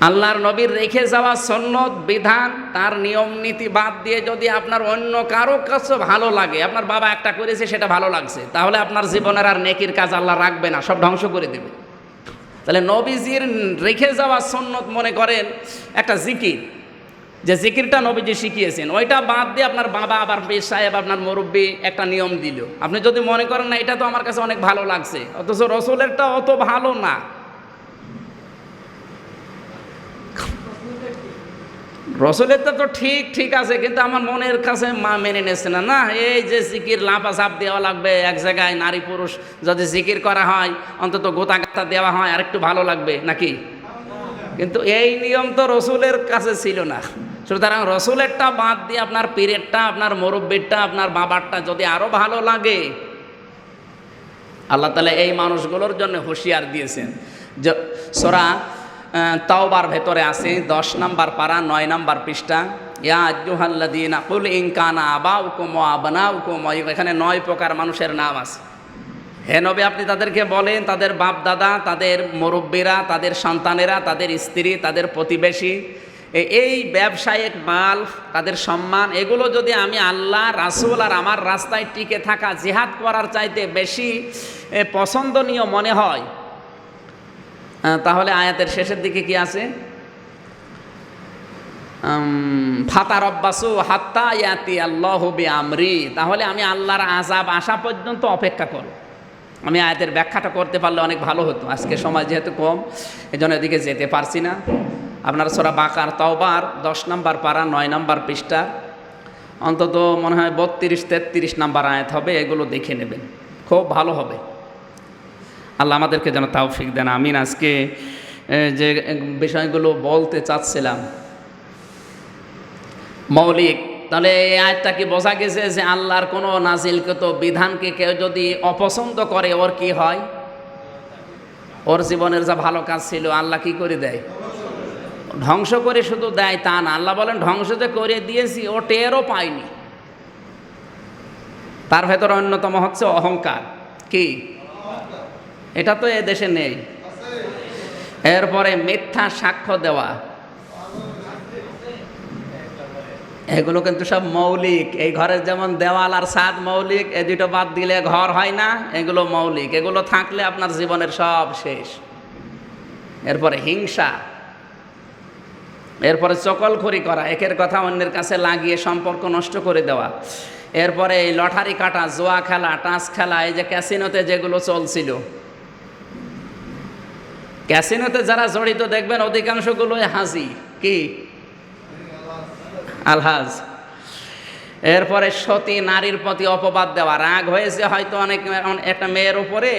আল্লাহর নবীর রেখে যাওয়া সুন্নত বিধান, তার নিয়ম নীতি বাদ দিয়ে যদি আপনার অন্য কারো কাছে ভালো লাগে, আপনার বাবা একটা করেছে সেটা ভালো লাগছে, তাহলে আপনার জীবনের আর নেকির কাজ আল্লাহ রাখবে না, সব ধ্বংস করে দেবে। তাহলে নবীজির রেখে যাওয়া সুন্নত, মনে করেন একটা জিকির, যে জিকিরটা নবীজি শিখিয়েছেন, ওইটা বাদ দিয়ে আপনার বাবা আবার পীর সাহেব, আপনার মুরব্বী একটা নিয়ম দিল, আপনি যদি মনে করেন না এটা তো আমার কাছে অনেক ভালো লাগছে, অথচ রসুলেরটা অত ভালো না। রসুলেরটা তো ঠিক আছে, কিন্তু আমার মনের কাছে মা মেনে নিচ্ছে না। না, এই যে জিকির লাফা ঝাপ দেওয়া লাগবে, এক জায়গায় নারী পুরুষ যদি জিকির করা হয় অন্তত গোতা গাতা দেওয়া হয়, আর একটু ভালো লাগবে নাকি? কিন্তু এই নিয়ম তো রসুলের কাছে ছিল না। সুতরাং রসুলেরটা বাদ দিয়ে আপনার পীরেরটা, আপনার মুরব্বীরটা, আপনার বাবারটা যদি আরো ভালো লাগে, আল্লাহ তাআলা এই মানুষগুলোর জন্য হুঁশিয়ার দিয়েছেন। সূরা তাওবার ভেতরে আছে 10 নম্বর পারা 9 নম্বর পৃষ্ঠা, ইয়া আইয়ুহাল্লাযীনা কুল ইন কানা আবাউকুম ওয়া আবনাউকুম, এখানে 9 প্রকার মানুষের নাম আছে। হে নবী, আপনি তাদেরকে বলেন, তাদের বাপ দাদা, তাদের মুরব্বীরা, তাদের সন্তানেরা, তাদের স্ত্রী, তাদের প্রতিবেশী, এই ব্যবসায়িক মাল, তাদের সম্মান, এগুলো যদি আমি আল্লাহ, রাসূল আর আমার রাস্তায় টিকে থাকা জিহাদ করার চাইতে বেশি পছন্দনীয় মনে হয়, তাহলে আয়াতের শেষের দিকে কি আছে? ফাতারাব্বাসু হাত্তা ইয়াতি আল্লাহু বিআমরি, তাহলে আমি আল্লাহর আযাব আসা পর্যন্ত অপেক্ষা করো। আমি আয়াতের ব্যাখ্যাটা করতে পারলে অনেক ভালো হতো, আজকে সময় যেহেতু কম এজন্য এদিকে যেতে পারছি না। আপনার সূরা বাকার তাওবার 10 নম্বর পারা 9 নম্বর পৃষ্ঠা, অন্তত মনে হয় 32-33 নম্বর আয়াত হবে, এগুলো দেখে নেবেন, খুব ভালো হবে। আল্লাহ আমাদেরকে যেন তৌফিক দেন, আমিন। আজকে যে বিষয়গুলো বলতে চাচ্ছিলাম মৌলিক, তাহলে এই আয়াতটা কি বোঝা গেছে যে আল্লাহর কোনো নাজিলকৃত বিধানকে কেউ যদি অপছন্দ করে, ওর কি হয়? ওর জীবনের যা ভালো কাজ ছিল আল্লাহ কি করে দেয়? ধ্বংস করে শুধু দেয় তা না, আল্লাহ বলেন ধ্বংস যে করে দিয়েছি ও টেরও পায়নি। তার ভেতরে অন্যতম হচ্ছে অহংকার। কি? এটা তো এ দেশে নেই। এরপরে মিথ্যা সাক্ষ্য দেওয়া, এগুলো কিন্তু সব মৌলিক। এই ঘরের যেমন দেওয়াল আর ছাদ মৌলিক, এই দুটো বাদ দিলে ঘর হয় না, এগুলো মৌলিক। এগুলো থাকলে আপনার জীবনের সব শেষ। এরপরে হিংসা, এরপরে চকলখড়ি করা, একের কথা অন্যের কাছে লাগিয়ে সম্পর্ক নষ্ট করে দেওয়া, এরপরে এই লটারি কাটা, জুয়া খেলা, টাস খেলা, এই যে ক্যাসিনোতে যেগুলো চলছিল, ক্যাসিনোতে যারা জড়িত দেখবেন অধিকাংশগুলোই হাজি, কি আলহাজ। এরপরে সতী নারীর প্রতি অপবাদ দেওয়া, রাগ হয়েছে হয়তো অনেক একটা মেয়ের উপরে,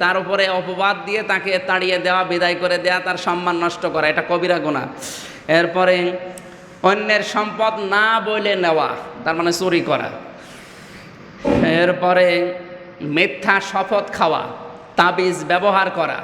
তার উপরে অপবাদ দিয়ে তাকে তাড়িয়ে দেওয়া, বিদায় করে দেওয়া, তার সম্মান নষ্ট করা, এটা কবিরা গুনাহ। এরপরে অন্যের সম্পদ না বলে নেওয়া, তার মানে চুরি করা। এরপরে মিথ্যা শপথ খাওয়া, তাবিজ ব্যবহার করা,